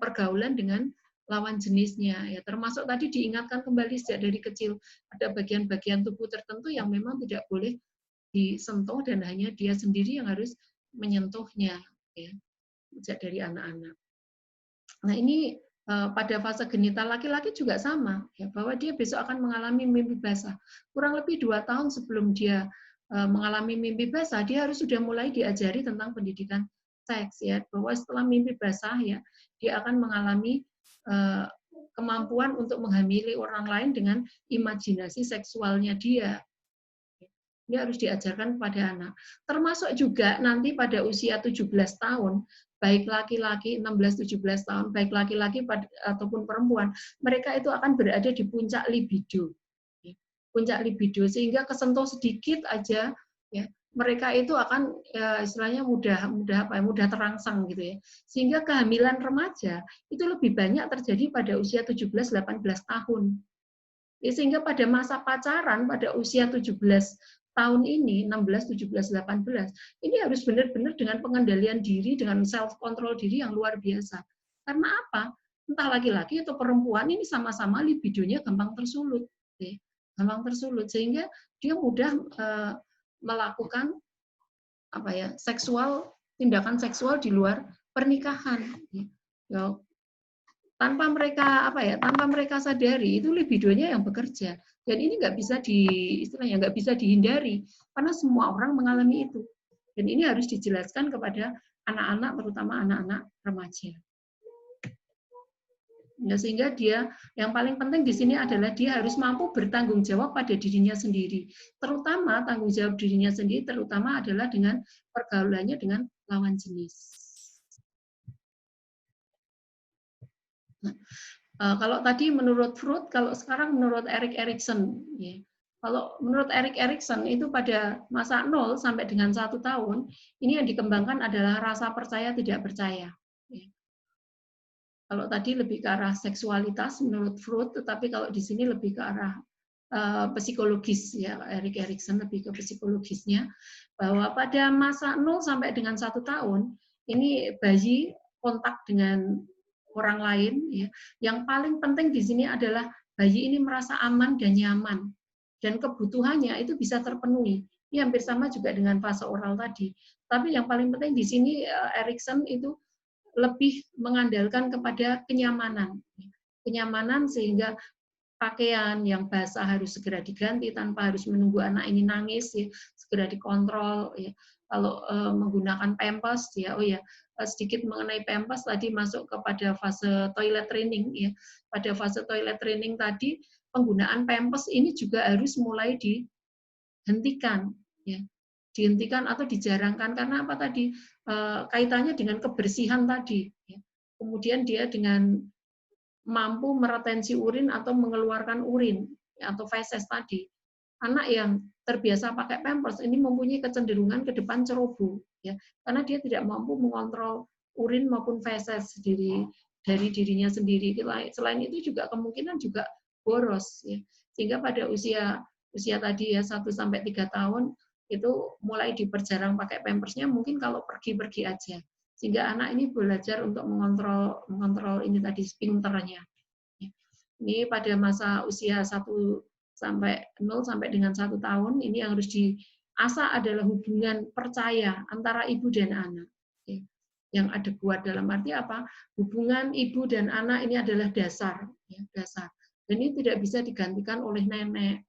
pergaulan dengan lawan jenisnya ya, termasuk tadi diingatkan kembali sejak dari kecil ada bagian-bagian tubuh tertentu yang memang tidak boleh disentuh dan hanya dia sendiri yang harus menyentuhnya ya sejak dari anak-anak. Nah ini pada fase genital laki-laki juga sama ya, bahwa dia besok akan mengalami mimpi basah. Kurang lebih 2 tahun sebelum dia mengalami mimpi basah, dia harus sudah mulai diajari tentang pendidikan seks ya, bahwa setelah mimpi basah ya dia akan mengalami kemampuan untuk menghamili orang lain dengan imajinasi seksualnya dia. Ini harus diajarkan kepada anak. Termasuk juga nanti pada usia 17 tahun, baik laki-laki 16-17 tahun, baik laki-laki ataupun perempuan, mereka itu akan berada di puncak libido. Puncak libido, sehingga kesentuh sedikit aja, ya mereka itu akan ya, istilahnya mudah terangsang gitu ya. Sehingga kehamilan remaja itu lebih banyak terjadi pada usia 17-18 tahun. Ya, sehingga pada masa pacaran pada usia 17 tahun ini, 16, 17, 18, ini harus benar-benar dengan pengendalian diri, dengan self-control diri yang luar biasa. Karena apa? Entah laki-laki atau perempuan, ini sama-sama libidonya gampang tersulut. Ya. Gampang tersulut, sehingga dia mudah melakukan apa ya tindakan seksual di luar pernikahan. Ya. Tanpa mereka sadari itu libidonya yang bekerja. Dan ini nggak bisa dihindari karena semua orang mengalami itu. Dan ini harus dijelaskan kepada anak-anak, terutama anak-anak remaja. Ya, sehingga dia yang paling penting di sini adalah dia harus mampu bertanggung jawab pada dirinya sendiri. Terutama tanggung jawab dirinya sendiri terutama adalah dengan pergaulannya dengan lawan jenis. Nah, kalau tadi menurut Freud, kalau sekarang menurut Erik Erikson, ya. Kalau menurut Erik Erikson itu pada masa 0 sampai dengan 1 tahun, ini yang dikembangkan adalah rasa percaya tidak percaya. Ya. Kalau tadi lebih ke arah seksualitas menurut Freud, tetapi kalau di sini lebih ke arah psikologis ya, Erik Erikson lebih ke psikologisnya, bahwa pada masa 0 sampai dengan 1 tahun, ini bayi kontak dengan orang lain ya. Yang paling penting di sini adalah bayi ini merasa aman dan nyaman dan kebutuhannya itu bisa terpenuhi. Ini hampir sama juga dengan fase oral tadi. Tapi yang paling penting di sini Erikson itu lebih mengandalkan kepada kenyamanan. Kenyamanan sehingga pakaian yang basah harus segera diganti tanpa harus menunggu anak ini nangis ya, segera dikontrol ya. Kalau menggunakan pampers ya, sedikit mengenai pampers tadi masuk kepada fase toilet training ya. Pada fase toilet training tadi penggunaan pampers ini juga harus mulai dihentikan ya. Dihentikan atau dijarangkan karena apa tadi kaitannya dengan kebersihan tadi ya. Kemudian dia dengan mampu meretensi urin atau mengeluarkan urin ya, atau feses tadi. Anak yang terbiasa pakai pampers ini mempunyai kecenderungan ke depan ceroboh ya karena dia tidak mampu mengontrol urin maupun feses dari dirinya sendiri. Selain itu juga kemungkinan juga boros ya. Sehingga pada usia tadi ya 1 sampai 3 tahun itu mulai diperjarang pakai pampersnya mungkin kalau pergi-pergi aja. Sehingga anak ini belajar untuk mengontrol ini tadi sphincternya. Ini pada masa usia 1 sampai 0 sampai dengan 1 tahun ini yang harus diasah adalah hubungan percaya antara ibu dan anak. Yang ada kuat dalam arti apa? Hubungan ibu dan anak ini adalah dasar, ya, dasar. Dan ini tidak bisa digantikan oleh nenek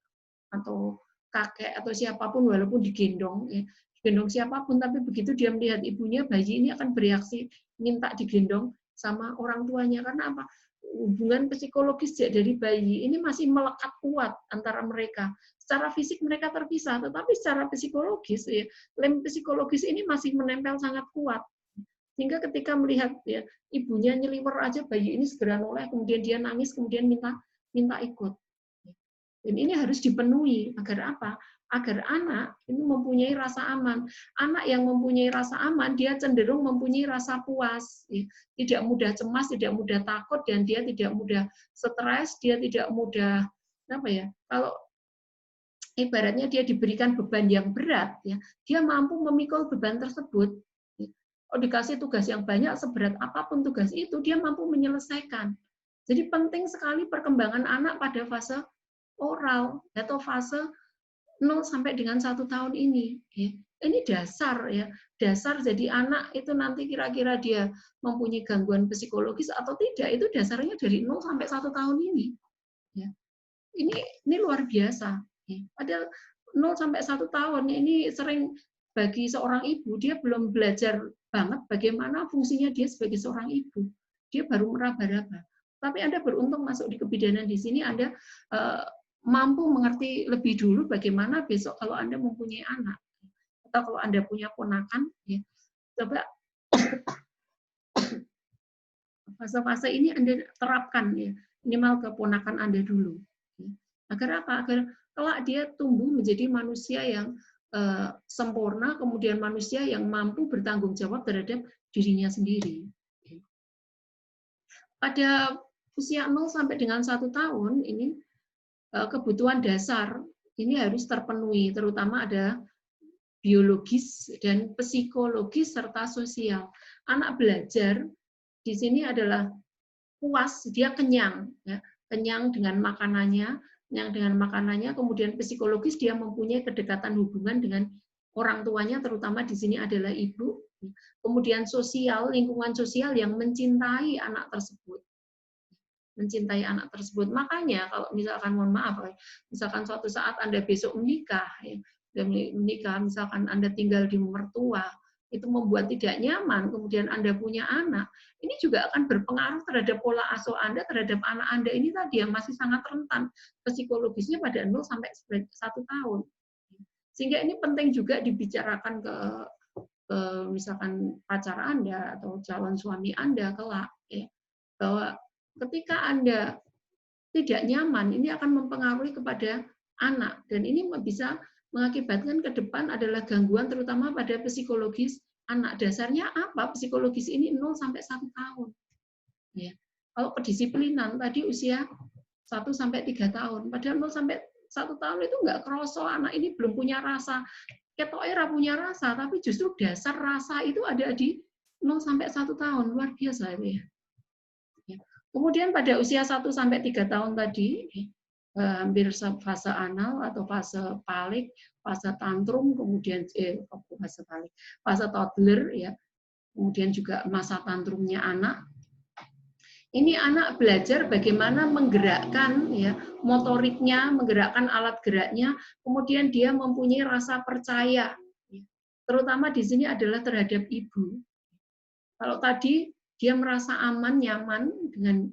atau kakek atau siapapun walaupun digendong ya. Digendong siapapun tapi begitu dia melihat ibunya, bayi ini akan bereaksi minta digendong sama orang tuanya karena apa? Hubungan psikologis dari bayi ini masih melekat kuat antara mereka. Secara fisik mereka terpisah tetapi secara psikologis ya, lem psikologis ini masih menempel sangat kuat. Sehingga ketika melihat ya, ibunya nyeliwer aja bayi ini segera noleh, kemudian dia nangis, kemudian minta minta ikut. Dan ini harus dipenuhi agar apa? Agar anak ini mempunyai rasa aman. Anak yang mempunyai rasa aman, dia cenderung mempunyai rasa puas. Tidak mudah cemas, tidak mudah takut, dan dia tidak mudah stres, dia tidak mudah apa ya? Kalau ibaratnya dia diberikan beban yang berat, ya, dia mampu memikul beban tersebut. Oh, dikasih tugas yang banyak, seberat apapun tugas itu, dia mampu menyelesaikan. Jadi penting sekali perkembangan anak pada fase oral atau fase 0 sampai dengan 1 tahun ini. Ini dasar ya, dasar jadi anak itu nanti kira-kira dia mempunyai gangguan psikologis atau tidak, itu dasarnya dari 0 sampai 1 tahun ini. Ini luar biasa. Padahal 0 sampai 1 tahun ini sering bagi seorang ibu, dia belum belajar banget bagaimana fungsinya dia sebagai seorang ibu. Dia baru meraba-raba. Tapi Anda beruntung masuk di kebidanan di sini, Anda mampu mengerti lebih dulu bagaimana besok kalau Anda mempunyai anak atau kalau Anda punya ponakan, ya, coba fase-fase ini Anda terapkan ya, minimal ke ponakan Anda dulu. Agar apa? Agar kelak dia tumbuh menjadi manusia yang sempurna, kemudian manusia yang mampu bertanggung jawab terhadap dirinya sendiri. Pada usia 0 sampai dengan 1 tahun ini kebutuhan dasar ini harus terpenuhi, terutama ada biologis dan psikologis serta sosial. Anak belajar di sini adalah puas, dia kenyang, ya, kenyang dengan makanannya, kemudian psikologis dia mempunyai kedekatan hubungan dengan orang tuanya, terutama di sini adalah ibu. Kemudian sosial, lingkungan sosial yang mencintai anak tersebut. Makanya kalau misalkan, mohon maaf, misalkan suatu saat Anda besok menikah, misalkan Anda tinggal di mertua, itu membuat tidak nyaman, kemudian Anda punya anak, ini juga akan berpengaruh terhadap pola asuh Anda terhadap anak Anda ini tadi yang masih sangat rentan psikologisnya pada 0 sampai 1 tahun. Sehingga ini penting juga dibicarakan ke misalkan pacar Anda atau calon suami Anda kelak, ya, bahwa ketika Anda tidak nyaman, ini akan mempengaruhi kepada anak, dan ini bisa mengakibatkan ke depan adalah gangguan terutama pada psikologis anak. Dasarnya apa? Psikologis ini 0 sampai 1 tahun. Ya. Kalau kedisiplinan tadi usia 1 sampai 3 tahun. Padahal 0 sampai 1 tahun itu nggak kerasa, anak ini belum punya rasa. Ketoke ora punya rasa, tapi justru dasar rasa itu ada di 0 sampai 1 tahun. Luar biasa itu ya. Kemudian pada usia 1 sampai 3 tahun tadi, hampir fase anal atau fase palik, fase tantrum, kemudian fase toddler, ya, kemudian juga masa tantrumnya anak. Ini anak belajar bagaimana menggerakkan ya motoriknya, menggerakkan alat geraknya, kemudian dia mempunyai rasa percaya, terutama di sini adalah terhadap ibu. Kalau tadi dia merasa aman, nyaman dengan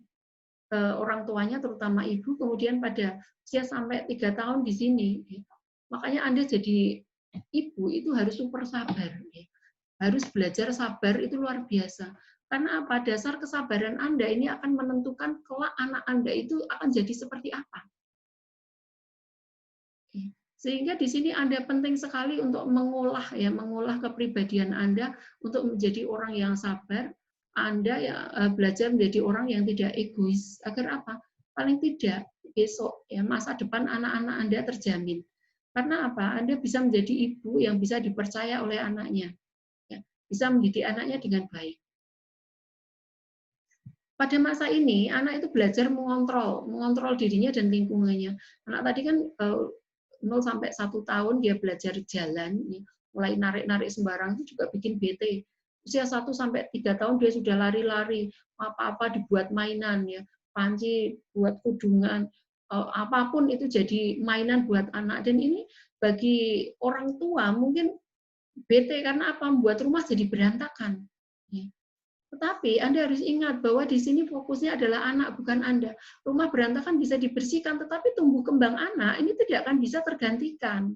orang tuanya, terutama ibu, kemudian pada usia sampai 3 tahun di sini. Makanya Anda jadi ibu itu harus super sabar. Harus belajar sabar, itu luar biasa. Karena apa? Dasar kesabaran Anda ini akan menentukan kelak anak Anda itu akan jadi seperti apa. Sehingga di sini Anda penting sekali untuk mengolah kepribadian Anda untuk menjadi orang yang sabar. Anda ya belajar menjadi orang yang tidak egois. Agar apa? Paling tidak besok ya masa depan anak-anak Anda terjamin. Karena apa? Anda bisa menjadi ibu yang bisa dipercaya oleh anaknya. Ya, bisa mendidik anaknya dengan baik. Pada masa ini anak itu belajar mengontrol dirinya dan lingkungannya. Anak tadi kan 0 sampai 1 tahun dia belajar jalan, mulai narik-narik sembarang itu juga bikin bete. Usia 1 sampai 3 tahun dia sudah lari-lari, apa-apa dibuat mainan, ya, panci buat kudungan, apapun itu jadi mainan buat anak. Dan ini bagi orang tua mungkin bete karena apa? Membuat rumah jadi berantakan. Tetapi Anda harus ingat bahwa di sini fokusnya adalah anak, bukan Anda. Rumah berantakan bisa dibersihkan, tetapi tumbuh kembang anak ini tidak akan bisa tergantikan.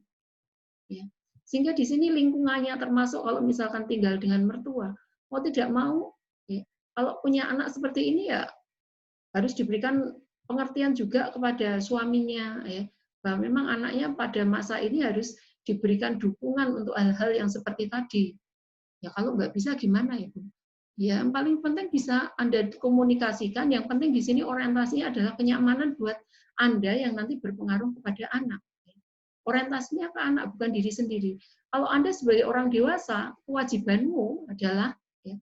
Ya. Sehingga di sini lingkungannya, termasuk kalau misalkan tinggal dengan mertua, mau tidak mau, ya, kalau punya anak seperti ini ya harus diberikan pengertian juga kepada suaminya, ya, bahwa memang anaknya pada masa ini harus diberikan dukungan untuk hal-hal yang seperti tadi. Ya kalau nggak bisa gimana ya Bu? Ya yang paling penting bisa Anda komunikasikan, yang penting di sini orientasinya adalah kenyamanan buat Anda yang nanti berpengaruh kepada anak. Orientasinya ke anak, bukan diri sendiri. Kalau Anda sebagai orang dewasa, kewajibanmu adalah, ya,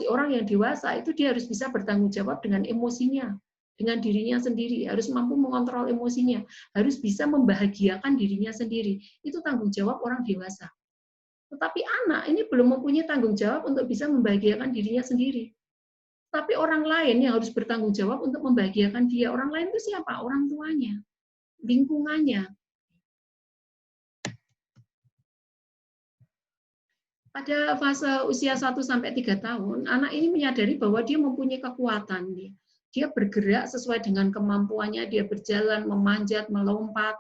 orang yang dewasa itu dia harus bisa bertanggung jawab dengan emosinya, dengan dirinya sendiri, harus mampu mengontrol emosinya, harus bisa membahagiakan dirinya sendiri. Itu tanggung jawab orang dewasa. Tetapi anak ini belum mempunyai tanggung jawab untuk bisa membahagiakan dirinya sendiri. Tapi orang lain yang harus bertanggung jawab untuk membahagiakan dia. Orang lain itu siapa? Orang tuanya, lingkungannya. Pada fase usia 1-3 tahun, anak ini menyadari bahwa dia mempunyai kekuatan. Dia bergerak sesuai dengan kemampuannya, dia berjalan, memanjat, melompat,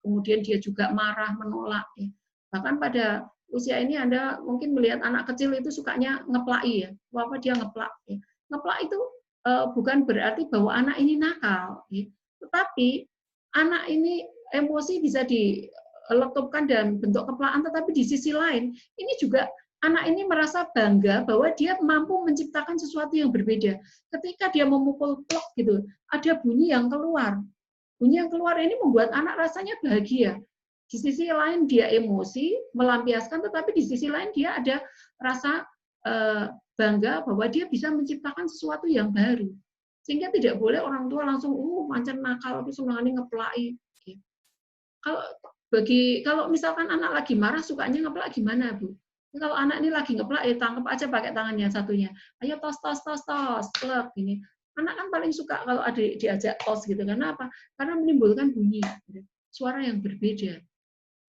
kemudian dia juga marah, menolak. Bahkan pada usia ini Anda mungkin melihat anak kecil itu sukanya ngeplaki, ya. Apa dia ngeplak. Ngeplak itu bukan berarti bahwa anak ini nakal, tetapi anak ini emosi bisa diletupkan dalam bentuk keplakan, tetapi di sisi lain ini juga anak ini merasa bangga bahwa dia mampu menciptakan sesuatu yang berbeda. Ketika dia memukul plok gitu, ada bunyi yang keluar. Bunyi yang keluar ini membuat anak rasanya bahagia. Di sisi lain dia emosi, melampiaskan, tetapi di sisi lain dia ada rasa bangga bahwa dia bisa menciptakan sesuatu yang baru. Sehingga tidak boleh orang tua langsung mancen nakal, tapi senangnya ngeplaki. Kalau misalkan anak lagi marah, sukanya ngeplak gimana, Bu? Kalau anak ini lagi ngeplak, ya tangkap aja pakai tangannya satunya. Ayo tos, tos, tos, tos, plek, gini. Anak kan paling suka kalau ada diajak tos gitu. Karena apa? Karena menimbulkan bunyi, suara yang berbeda.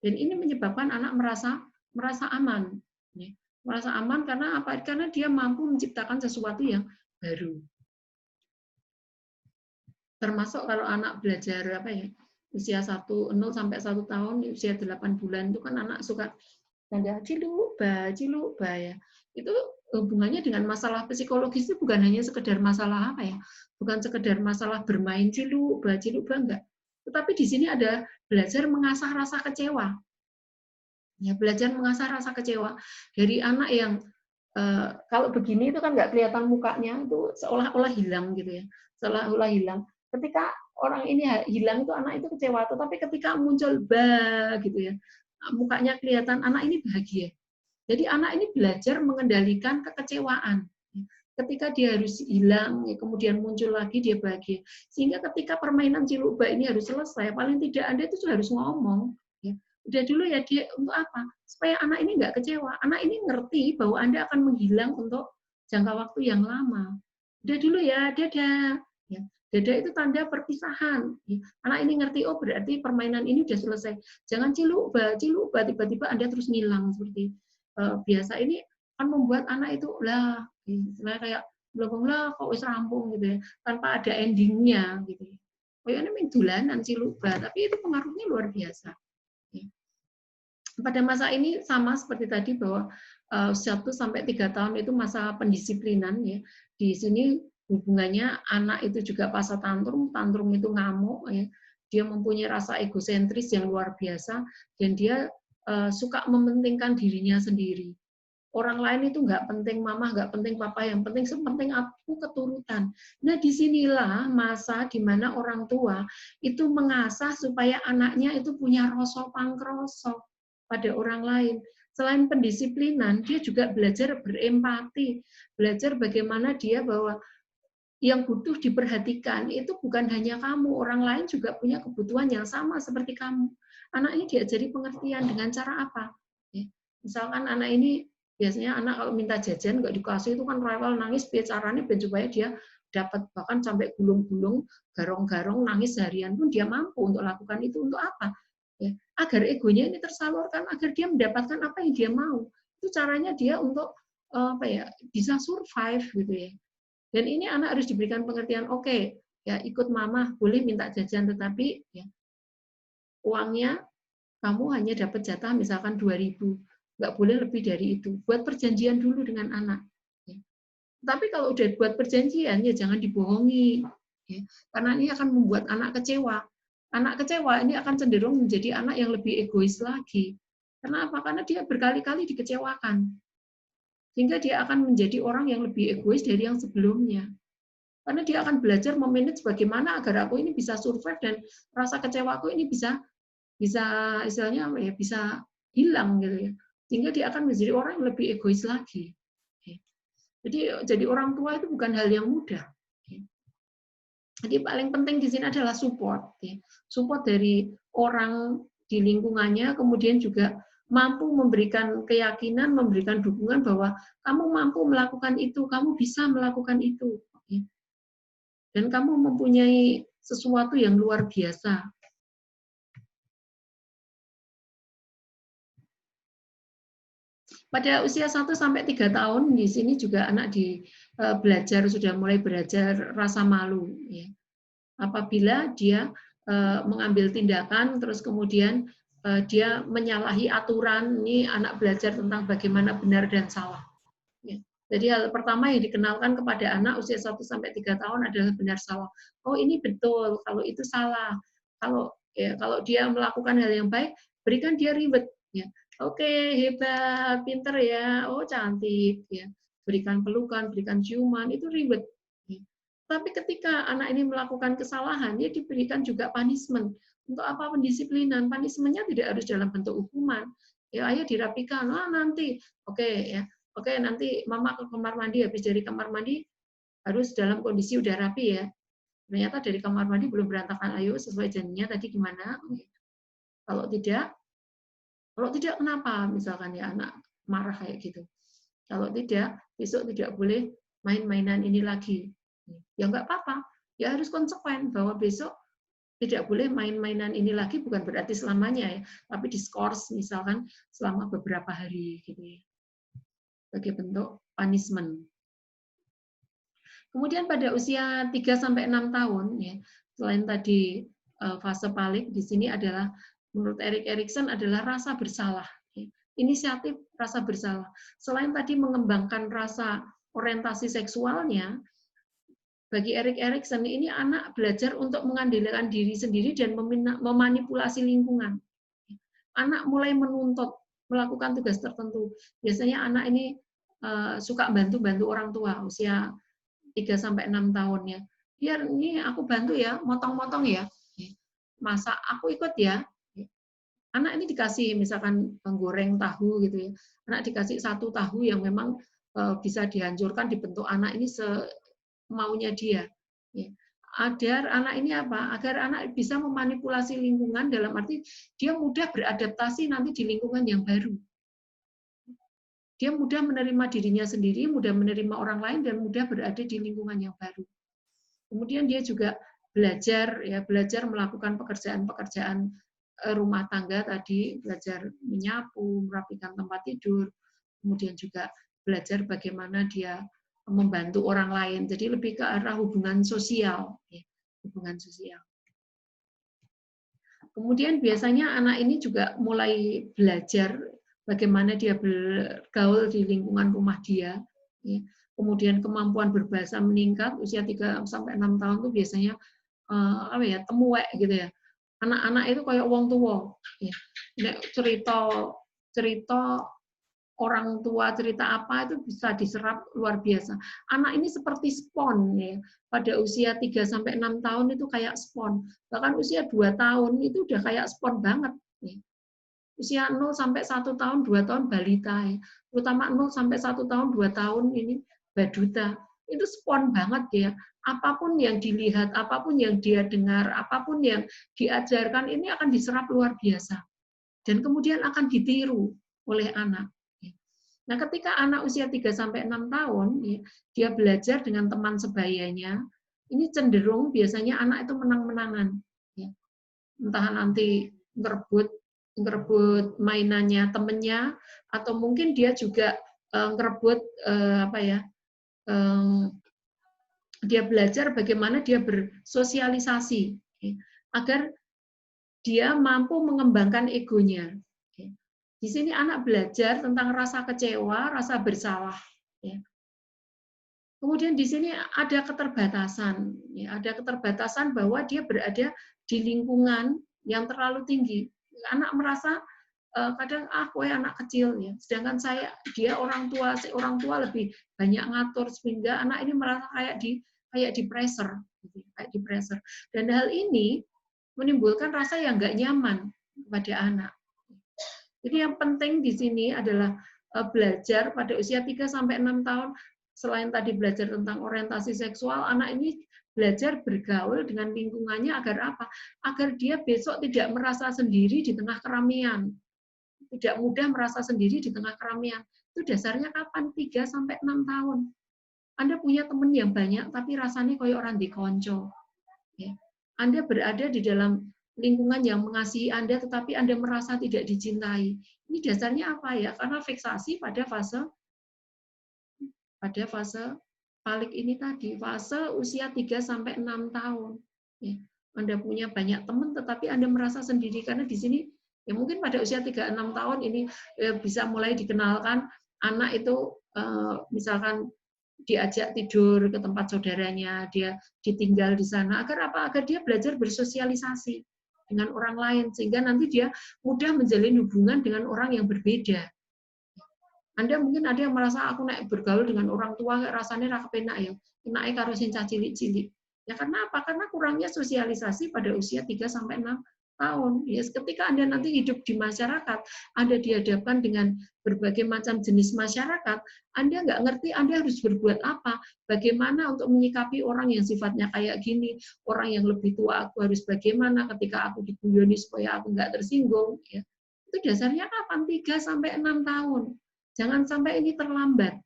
Dan ini menyebabkan anak merasa aman. Merasa aman karena apa? Karena dia mampu menciptakan sesuatu yang baru. Termasuk kalau anak belajar apa ya? Usia 0 sampai 1 tahun, usia 8 bulan itu kan anak suka nanda ciluba ya. Itu hubungannya dengan masalah psikologis itu bukan hanya sekedar masalah apa ya? Bukan sekedar masalah bermain ciluba enggak. Tetapi di sini ada belajar mengasah rasa kecewa. Ya, belajar mengasah rasa kecewa dari anak yang kalau begini itu kan nggak kelihatan mukanya, itu seolah-olah hilang gitu ya, seolah-olah hilang. Ketika orang ini hilang itu anak itu kecewa, tetapi ketika muncul gitu ya, mukanya kelihatan, anak ini bahagia. Jadi anak ini belajar mengendalikan kekecewaan. Ketika dia harus hilang, kemudian muncul lagi, dia bahagia. Sehingga ketika permainan ciluba ini harus selesai, paling tidak Anda itu harus ngomong. Udah dulu ya dia, untuk apa? Supaya anak ini nggak kecewa. Anak ini ngerti bahwa Anda akan menghilang untuk jangka waktu yang lama. Udah dulu ya, dadah. Ya, dadah itu tanda perpisahan. Anak ini ngerti, oh berarti permainan ini udah selesai. Jangan ciluba, tiba-tiba Anda terus ngilang seperti biasa. Ini kan membuat anak itu lah, sebenarnya kayak belum lah kok wis rampung gitu ya, tanpa ada endingnya gitu ya. Oh ya ini main dolanan ciluba, tapi itu pengaruhnya luar biasa. Pada masa ini sama seperti tadi bahwa 1-3 tahun itu masa pendisiplinan ya. Di sini hubungannya anak itu juga fase tantrum itu ngamuk ya. Dia mempunyai rasa egosentris yang luar biasa dan dia suka mementingkan dirinya sendiri. Orang lain itu nggak penting mama, nggak penting papa, yang penting aku keturutan. Nah disinilah masa di mana orang tua itu mengasah supaya anaknya itu punya rasa pangkrosok pada orang lain. Selain pendisiplinan, dia juga belajar berempati, belajar bagaimana dia bahwa yang butuh diperhatikan itu bukan hanya kamu, orang lain juga punya kebutuhan yang sama seperti kamu. Anak ini diajari pengertian dengan cara apa? Misalkan anak ini, biasanya anak kalau minta jajan nggak dikasih itu kan rewel nangis, caranya supaya dia dapat, bahkan sampai gulung-gulung, garong-garong, nangis seharian pun dia mampu untuk lakukan itu. Untuk apa? Ya, agar egonya ini tersalurkan, agar dia mendapatkan apa yang dia mau. Itu caranya dia untuk apa ya, bisa survive gitu ya. Dan ini anak harus diberikan pengertian, oke, ya ikut mama, boleh minta jajan, tetapi ya, uangnya kamu hanya dapat jatah misalkan 2.000, nggak boleh lebih dari itu. Buat perjanjian dulu dengan anak. Ya. Tapi kalau udah buat perjanjian, ya jangan dibohongi. ya. Karena ini akan membuat anak kecewa. Anak kecewa ini akan cenderung menjadi anak yang lebih egois lagi. Kenapa? Karena dia berkali-kali dikecewakan. Sehingga dia akan menjadi orang yang lebih egois dari yang sebelumnya. Karena dia akan belajar memanage bagaimana agar aku ini bisa survive dan rasa kecewaku ini bisa istilahnya ya, bisa hilang gitu ya. Sehingga dia akan menjadi orang yang lebih egois lagi. Jadi orang tua itu bukan hal yang mudah. Jadi paling penting di sini adalah support. Support dari orang di lingkungannya, kemudian juga mampu memberikan keyakinan, memberikan dukungan bahwa kamu mampu melakukan itu, kamu bisa melakukan itu. Dan kamu mempunyai sesuatu yang luar biasa. Pada usia 1 sampai 3 tahun di sini juga anak sudah mulai belajar rasa malu ya. Apabila dia mengambil tindakan terus kemudian dia menyalahi aturan, ini anak belajar tentang bagaimana benar dan salah. Ya. Jadi hal pertama yang dikenalkan kepada anak usia 1 sampai 3 tahun adalah benar salah. Oh, ini betul, kalau itu salah. Kalau dia melakukan hal yang baik, berikan dia reward ya. Oke, hebat, pinter ya. Oh, cantik ya. Berikan pelukan, berikan ciuman, itu reward. Ya. Tapi ketika anak ini melakukan kesalahan, dia diberikan juga punishment. Untuk apa? Pendisiplinan. Punishment-nya tidak harus dalam bentuk hukuman. Ya, ayo dirapikan. Nanti. Oke, ya. Oke, nanti mama ke kamar mandi, habis dari kamar mandi harus dalam kondisi udah rapi ya. Ternyata dari kamar mandi belum berantakan, ayo sesuai janjinya tadi gimana? Kalau tidak kenapa? Misalkan ya anak marah kayak gitu. Kalau tidak, besok tidak boleh main-mainan ini lagi. Ya nggak apa-apa, ya harus konsekuen bahwa besok tidak boleh main-mainan ini lagi, bukan berarti selamanya ya, tapi diskors misalkan selama beberapa hari gitu ya. Sebagai bentuk punishment. Kemudian pada usia 3-6 tahun, ya, selain tadi fase palik, di sini adalah menurut Erik Erikson adalah rasa bersalah. Ya. Inisiatif rasa bersalah. Selain tadi mengembangkan rasa orientasi seksualnya, bagi Erik Erikson ini anak belajar untuk mengandalkan diri sendiri dan memanipulasi lingkungan. Anak mulai menuntut melakukan tugas tertentu. Biasanya anak ini suka bantu orang tua usia 3-6 tahun ya. Biar ini aku bantu ya, motong-motong ya. Masak aku ikut ya. Anak ini dikasih misalkan menggoreng tahu gitu ya. Anak dikasih 1 tahu yang memang bisa dihancurkan dibentuk anak ini semaunya dia. Agar anak ini apa? Agar anak bisa memanipulasi lingkungan dalam arti dia mudah beradaptasi nanti di lingkungan yang baru. Dia mudah menerima dirinya sendiri, mudah menerima orang lain, dan mudah berada di lingkungan yang baru. Kemudian dia juga belajar melakukan pekerjaan-pekerjaan rumah tangga tadi, belajar menyapu, merapikan tempat tidur, kemudian juga belajar bagaimana dia membantu orang lain. Jadi lebih ke arah hubungan sosial. Hubungan sosial. Kemudian biasanya anak ini juga mulai belajar bagaimana dia bergaul di lingkungan rumah dia. Kemudian kemampuan berbahasa meningkat, usia 3-6 tahun itu biasanya temuek gitu ya. Anak-anak itu kayak wong tua. Cerita orang tua, cerita apa itu bisa diserap luar biasa. Anak ini seperti spon ya. Pada usia 3-6 tahun itu kayak spon. Bahkan usia 2 tahun itu udah kayak spon banget. Ya. Usia 0-1 tahun, 2 tahun balita ya. Terutama 0-1 tahun, 2 tahun ini baduta. Itu spon banget ya. Apapun yang dilihat, apapun yang dia dengar, apapun yang diajarkan ini akan diserap luar biasa. Dan kemudian akan ditiru oleh anak. Nah, ketika anak usia 3-6 tahun, dia belajar dengan teman sebayanya, ini cenderung biasanya anak itu menang-menangan. Entah nanti ngerebut mainannya temennya, atau mungkin dia juga ngerebut dia belajar bagaimana dia bersosialisasi, agar dia mampu mengembangkan egonya. Di sini anak belajar tentang rasa kecewa, rasa bersalah. Kemudian di sini ada keterbatasan, ya, ada keterbatasan bahwa dia berada di lingkungan yang terlalu tinggi. Anak merasa kadang kowe anak kecil ya, sedangkan dia orang tua lebih banyak ngatur sehingga anak ini merasa kayak di pressure, gitu, kayak di pressure. Dan hal ini menimbulkan rasa yang nggak nyaman kepada anak. Jadi yang penting di sini adalah belajar pada usia 3 sampai 6 tahun. Selain tadi belajar tentang orientasi seksual, anak ini belajar bergaul dengan lingkungannya agar apa? Agar dia besok tidak merasa sendiri di tengah keramaian. Tidak mudah merasa sendiri di tengah keramaian. Itu dasarnya kapan? 3 sampai 6 tahun. Anda punya teman yang banyak, tapi rasanya kayak orang dikonco. Ya. Anda berada di dalam lingkungan yang mengasihi Anda, tetapi Anda merasa tidak dicintai. Ini dasarnya apa ya? Karena fiksasi pada fase palik ini tadi, fase usia 3 sampai 6 tahun. Ya. Anda punya banyak teman, tetapi Anda merasa sendiri karena di sini ya mungkin pada usia 3-6 tahun ini bisa mulai dikenalkan anak itu misalkan diajak tidur ke tempat saudaranya, dia ditinggal di sana agar apa? Agar dia belajar bersosialisasi dengan orang lain sehingga nanti dia mudah menjalin hubungan dengan orang yang berbeda. Anda mungkin ada yang merasa aku naik bergaul dengan orang tua rasanya ra kepenak ya. Enake karo sing cilik-cilik. Ya karena apa? Karena kurangnya sosialisasi pada usia 3 sampai 6 tahun. Ya, ketika Anda nanti hidup di masyarakat, Anda dihadapkan dengan berbagai macam jenis masyarakat, Anda nggak ngerti Anda harus berbuat apa, bagaimana untuk menyikapi orang yang sifatnya kayak gini, orang yang lebih tua aku harus bagaimana ketika aku diguyoni supaya aku nggak tersinggung. Ya. Itu dasarnya kapan? 3 sampai 6 tahun. Jangan sampai ini terlambat.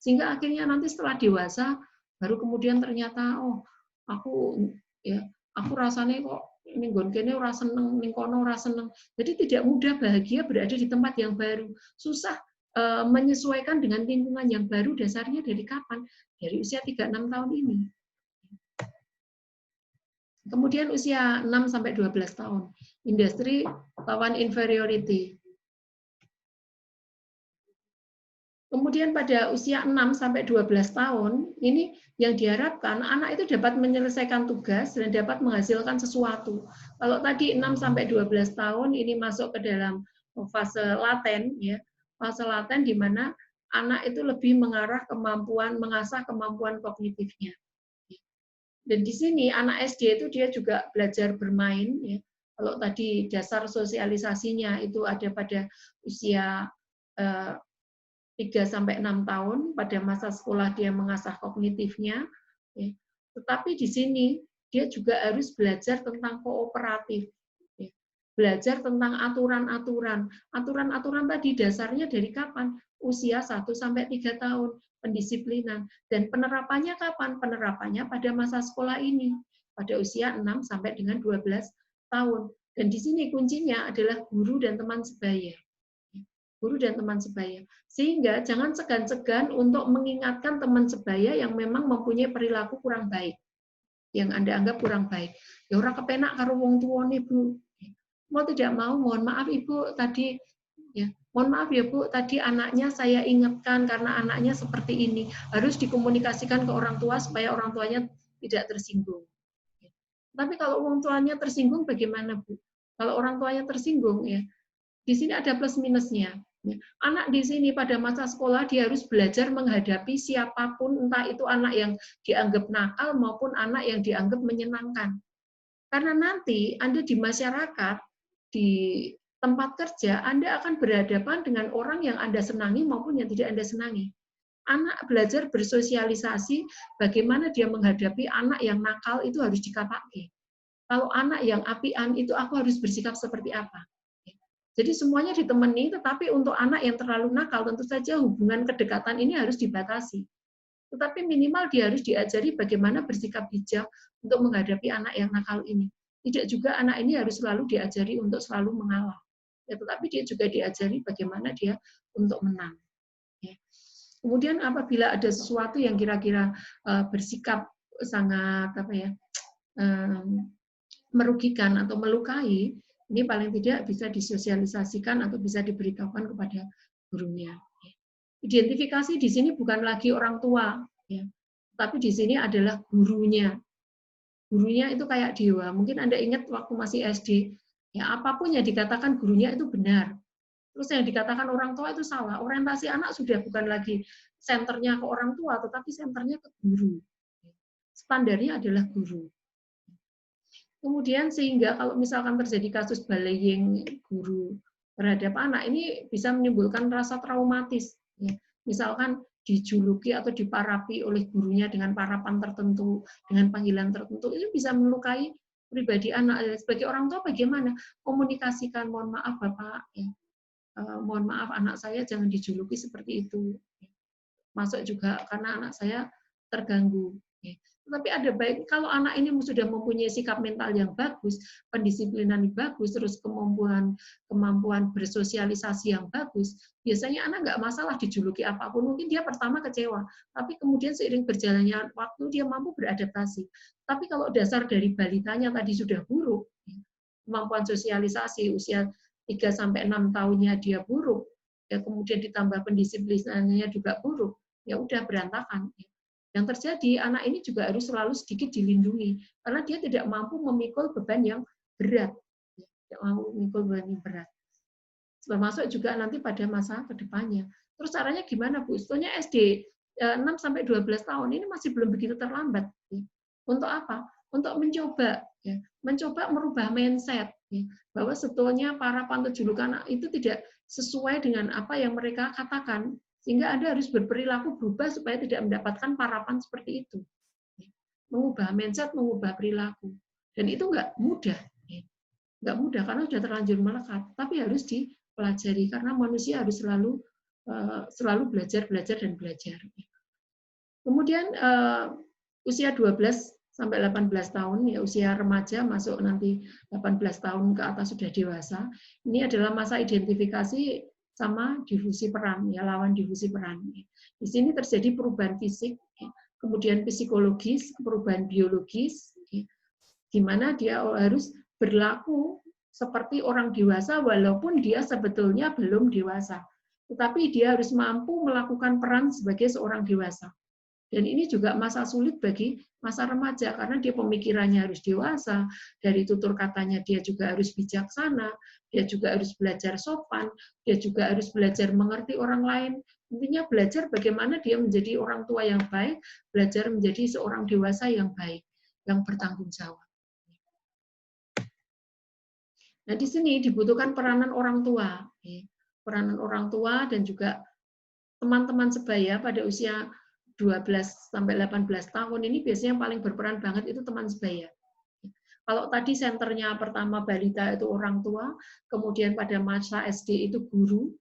Sehingga akhirnya nanti setelah dewasa, baru kemudian ternyata, oh aku rasanya kok ini kene ora seneng, ning kono ora seneng. Jadi tidak mudah bahagia berada di tempat yang baru. Susah menyesuaikan dengan lingkungan yang baru dasarnya dari kapan? Dari usia 3-6 tahun ini. Kemudian usia 6 sampai 12 tahun. Industri lawan inferiority. Kemudian pada usia 6 sampai 12 tahun, ini yang diharapkan anak itu dapat menyelesaikan tugas dan dapat menghasilkan sesuatu. Kalau tadi 6 sampai 12 tahun ini masuk ke dalam fase laten ya. Fase laten di mana anak itu lebih mengarah mengasah kemampuan kognitifnya. Dan di sini anak SD itu dia juga belajar bermain ya. Kalau tadi dasar sosialisasinya itu ada pada usia 3 sampai 6 tahun, pada masa sekolah dia mengasah kognitifnya, ya. Tetapi di sini dia juga harus belajar tentang kooperatif, ya. Belajar tentang aturan-aturan. Aturan-aturan tadi dasarnya dari kapan? Usia 1 sampai 3 tahun, pendisiplinan. Dan penerapannya kapan? Penerapannya pada masa sekolah ini, pada usia 6 sampai dengan 12 tahun. Dan di sini kuncinya adalah guru dan teman sebaya. Guru dan teman sebaya. Sehingga jangan segan-segan untuk mengingatkan teman sebaya yang memang mempunyai perilaku kurang baik. Yang Anda anggap kurang baik. Ya orang kepenak karo wong tuwa nih, Bu. Mau tidak mau, mohon maaf Ibu, tadi ya, mohon maaf ya Bu, tadi anaknya saya ingatkan karena anaknya seperti ini. Harus dikomunikasikan ke orang tua supaya orang tuanya tidak tersinggung. Tapi kalau orang tuanya tersinggung bagaimana, Bu? Kalau orang tuanya tersinggung ya, di sini ada plus minusnya. Anak di sini pada masa sekolah dia harus belajar menghadapi siapapun, entah itu anak yang dianggap nakal maupun anak yang dianggap menyenangkan. Karena nanti Anda di masyarakat, di tempat kerja, Anda akan berhadapan dengan orang yang Anda senangi maupun yang tidak Anda senangi. Anak belajar bersosialisasi, bagaimana dia menghadapi anak yang nakal itu harus dikapake. Kalau anak yang apian itu aku harus bersikap seperti apa. Jadi semuanya ditemani, tetapi untuk anak yang terlalu nakal, tentu saja hubungan kedekatan ini harus dibatasi. Tetapi minimal dia harus diajari bagaimana bersikap bijak untuk menghadapi anak yang nakal ini. Tidak juga anak ini harus selalu diajari untuk selalu mengalah. Ya, tetapi dia juga diajari bagaimana dia untuk menang. Ya. Kemudian apabila ada sesuatu yang kira-kira bersikap sangat merugikan atau melukai, ini paling tidak bisa disosialisasikan atau bisa diberitahukan kepada gurunya. Identifikasi di sini bukan lagi orang tua, ya. Tapi di sini adalah gurunya. Gurunya itu kayak dewa. Mungkin Anda ingat waktu masih SD, ya apapun yang dikatakan gurunya itu benar. Terus yang dikatakan orang tua itu salah. Orientasi anak sudah bukan lagi senternya ke orang tua, tetapi senternya ke guru. Standarnya adalah guru. Kemudian sehingga kalau misalkan terjadi kasus bullying guru terhadap anak, ini bisa menimbulkan rasa traumatis. Ya. Misalkan dijuluki atau diparapi oleh gurunya dengan parapan tertentu, dengan panggilan tertentu, itu bisa melukai pribadi anak. Sebagai orang tua bagaimana? Komunikasikan, mohon maaf Bapak, ya. Mohon maaf anak saya jangan dijuluki seperti itu. Masuk juga karena anak saya terganggu. Tapi ada baik kalau anak ini sudah mempunyai sikap mental yang bagus, pendisiplinan yang bagus, terus kemampuan bersosialisasi yang bagus, biasanya anak nggak masalah dijuluki apapun. Mungkin dia pertama kecewa, tapi kemudian seiring berjalannya waktu dia mampu beradaptasi. Tapi kalau dasar dari balitanya tadi sudah buruk, kemampuan sosialisasi usia 3-6 tahunnya dia buruk, ya kemudian ditambah pendisiplinannya juga buruk, ya udah berantakan. Yang terjadi, anak ini juga harus selalu sedikit dilindungi, karena dia tidak mampu memikul beban yang berat. Tidak mampu memikul beban yang berat. Termasuk juga nanti pada masa kedepannya. Terus caranya gimana, Bu? Sebetulnya SD 6-12 tahun ini masih belum begitu terlambat. Untuk apa? Untuk mencoba merubah mindset, bahwa sebetulnya para pantut julukan itu tidak sesuai dengan apa yang mereka katakan. Sehingga Anda harus berperilaku berubah supaya tidak mendapatkan parapan seperti itu. Mengubah mindset, mengubah perilaku. Dan itu nggak mudah. Nggak mudah karena sudah terlanjur melekat. Tapi harus dipelajari karena manusia harus selalu belajar, dan belajar. Kemudian usia 12-18 tahun, ya usia remaja masuk nanti 18 tahun ke atas sudah dewasa. Ini adalah masa identifikasi sama difusi peran, ya lawan difusi peran. Di sini terjadi perubahan fisik, kemudian psikologis, perubahan biologis, di mana dia harus berlaku seperti orang dewasa walaupun dia sebetulnya belum dewasa. Tetapi dia harus mampu melakukan peran sebagai seorang dewasa. Dan ini juga masa sulit bagi masa remaja, karena dia pemikirannya harus dewasa, dari tutur katanya dia juga harus bijaksana, dia juga harus belajar sopan, dia juga harus belajar mengerti orang lain. Intinya belajar bagaimana dia menjadi orang tua yang baik, belajar menjadi seorang dewasa yang baik, yang bertanggung jawab. Nah, di sini dibutuhkan peranan orang tua. Peranan orang tua dan juga teman-teman sebaya pada usia 12-18 tahun ini biasanya yang paling berperan banget itu teman sebaya. Kalau tadi senternya pertama balita itu orang tua, kemudian pada masa SD itu guru,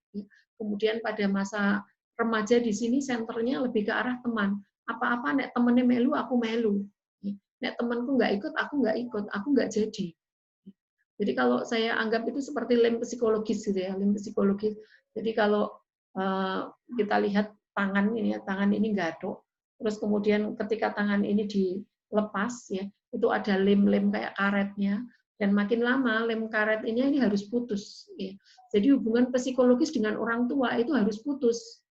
kemudian pada masa remaja di sini senternya lebih ke arah teman. Apa-apa nek temennya melu, aku melu. Nek temanku nggak ikut, aku nggak jadi. Jadi kalau saya anggap itu seperti lem psikologis gitu ya, lem psikologis. Jadi kalau kita lihat tangan ini gadok, terus kemudian ketika tangan ini dilepas ya, itu ada lem-lem kayak karetnya, dan makin lama lem karet ini harus putus ya. Jadi hubungan psikologis dengan orang tua itu harus putus.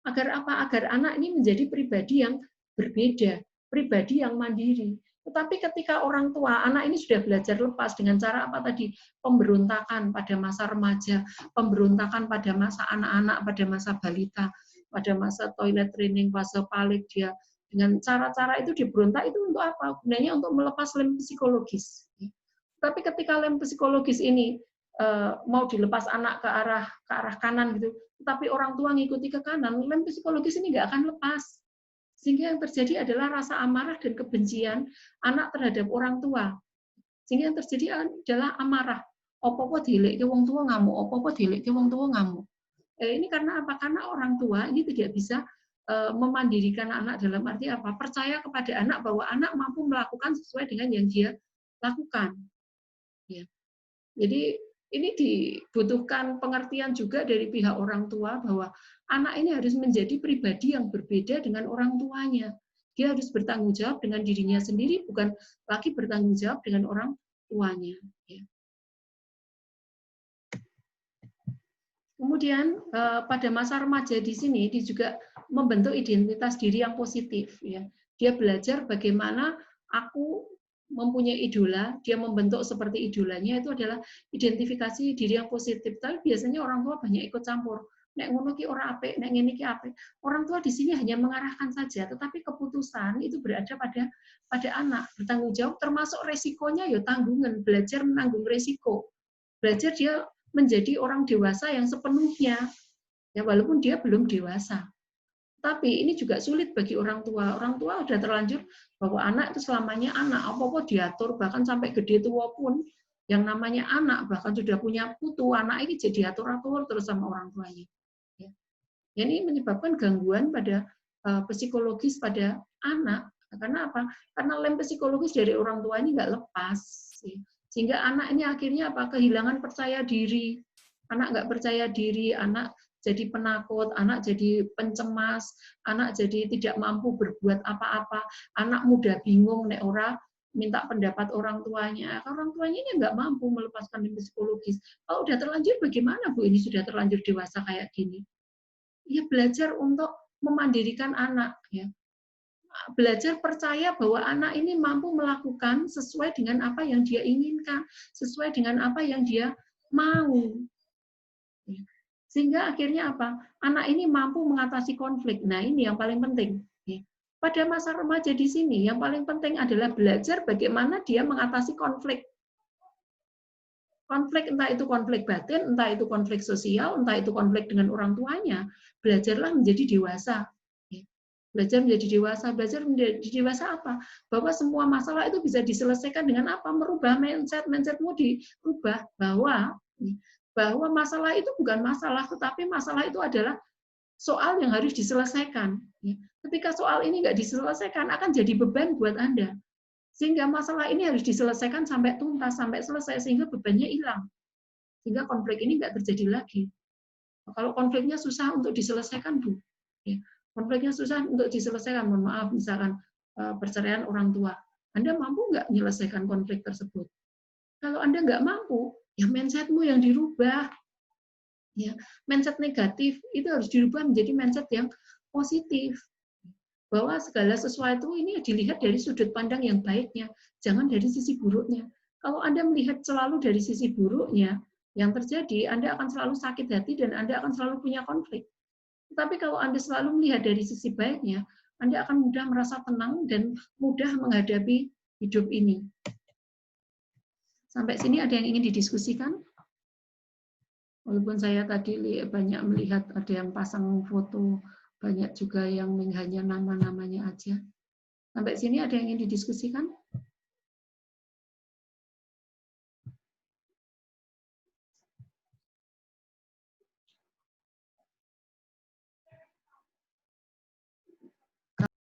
Agar apa? Agar anak ini menjadi pribadi yang berbeda, pribadi yang mandiri. Tetapi ketika orang tua, anak ini sudah belajar lepas dengan cara apa tadi? Pemberontakan pada masa remaja, pemberontakan pada masa anak-anak, pada masa balita, pada masa toilet training, fase palik dia. Dengan cara-cara itu diberontak itu untuk apa? Gunanya untuk melepas lem psikologis. Tapi ketika lem psikologis ini mau dilepas anak ke arah kanan gitu, tapi orang tua ngikuti ke kanan, lem psikologis ini nggak akan lepas. Sehingga yang terjadi adalah rasa amarah dan kebencian anak terhadap orang tua. Sehingga yang terjadi adalah amarah. Opo-opo dilek ke wong tua ngamuk, opo-opo dilek ke wong tua ngamuk. Ini karena apa? Karena orang tua ini tidak bisa memandirikan anak dalam arti apa? Percaya kepada anak bahwa anak mampu melakukan sesuai dengan yang dia lakukan. Ya. Jadi ini dibutuhkan pengertian juga dari pihak orang tua bahwa anak ini harus menjadi pribadi yang berbeda dengan orang tuanya. Dia harus bertanggung jawab dengan dirinya sendiri, bukan lagi bertanggung jawab dengan orang tuanya. Kemudian pada masa remaja di sini juga membentuk identitas diri yang positif. Ya. Dia belajar bagaimana aku mempunyai idola, dia membentuk seperti idolanya, itu adalah identifikasi diri yang positif. Tapi biasanya orang tua banyak ikut campur. Nek ngono ki ora apik, nek ngene ki apik. Orang tua di sini hanya mengarahkan saja, tetapi keputusan itu berada pada anak. Bertanggung jawab termasuk resikonya ya tanggungan, belajar menanggung resiko. Belajar dia menjadi orang dewasa yang sepenuhnya. Ya walaupun dia belum dewasa. Tapi ini juga sulit bagi orang tua. Orang tua sudah terlanjur bahwa anak itu selamanya anak, apa-apa diatur, bahkan sampai gede tua pun yang namanya anak, bahkan sudah punya putu, anak ini jadi atur-atur terus sama orang tuanya. Ya. Ini menyebabkan gangguan pada psikologis pada anak. Karena apa? Karena lem psikologis dari orang tua ini nggak lepas. Sehingga anak ini akhirnya apa? Kehilangan percaya diri. Anak nggak percaya diri, anak jadi penakut, anak jadi pencemas, anak jadi tidak mampu berbuat apa-apa, anak mudah bingung nek ora minta pendapat orang tuanya. Orang tuanya ini nggak mampu melepaskan psikologis. Kalau udah terlanjur bagaimana Bu? Ini sudah terlanjur dewasa kayak gini. Ya belajar untuk memandirikan anak. Ya. Belajar percaya bahwa anak ini mampu melakukan sesuai dengan apa yang dia inginkan, sesuai dengan apa yang dia mau. Ya. Sehingga akhirnya apa? Anak ini mampu mengatasi konflik. Nah, ini yang paling penting. Pada masa remaja di sini, yang paling penting adalah belajar bagaimana dia mengatasi konflik. Konflik, entah itu konflik batin, entah itu konflik sosial, entah itu konflik dengan orang tuanya. Belajarlah menjadi dewasa. Belajar menjadi dewasa. Belajar menjadi dewasa apa? Bahwa semua masalah itu bisa diselesaikan dengan apa? Merubah mindsetmu dirubah bahwa masalah itu bukan masalah, tetapi masalah itu adalah soal yang harus diselesaikan. Ketika soal ini nggak diselesaikan, akan jadi beban buat Anda. Sehingga masalah ini harus diselesaikan sampai tuntas, sampai selesai, sehingga bebannya hilang. Sehingga konflik ini nggak terjadi lagi. Kalau konfliknya susah untuk diselesaikan, Bu. Konfliknya susah untuk diselesaikan, mohon maaf, misalkan perceraian orang tua. Anda mampu nggak menyelesaikan konflik tersebut? Kalau Anda nggak mampu, ya mindsetmu yang dirubah. Ya, mindset negatif itu harus dirubah menjadi mindset yang positif. Bahwa segala sesuatu ini dilihat dari sudut pandang yang baiknya, jangan dari sisi buruknya. Kalau Anda melihat selalu dari sisi buruknya, yang terjadi Anda akan selalu sakit hati dan Anda akan selalu punya konflik. Tetapi kalau Anda selalu melihat dari sisi baiknya, Anda akan mudah merasa tenang dan mudah menghadapi hidup ini. Sampai sini ada yang ingin didiskusikan? Walaupun saya tadi banyak melihat ada yang pasang foto, banyak juga yang hanya nama-namanya aja. Sampai sini ada yang ingin didiskusikan?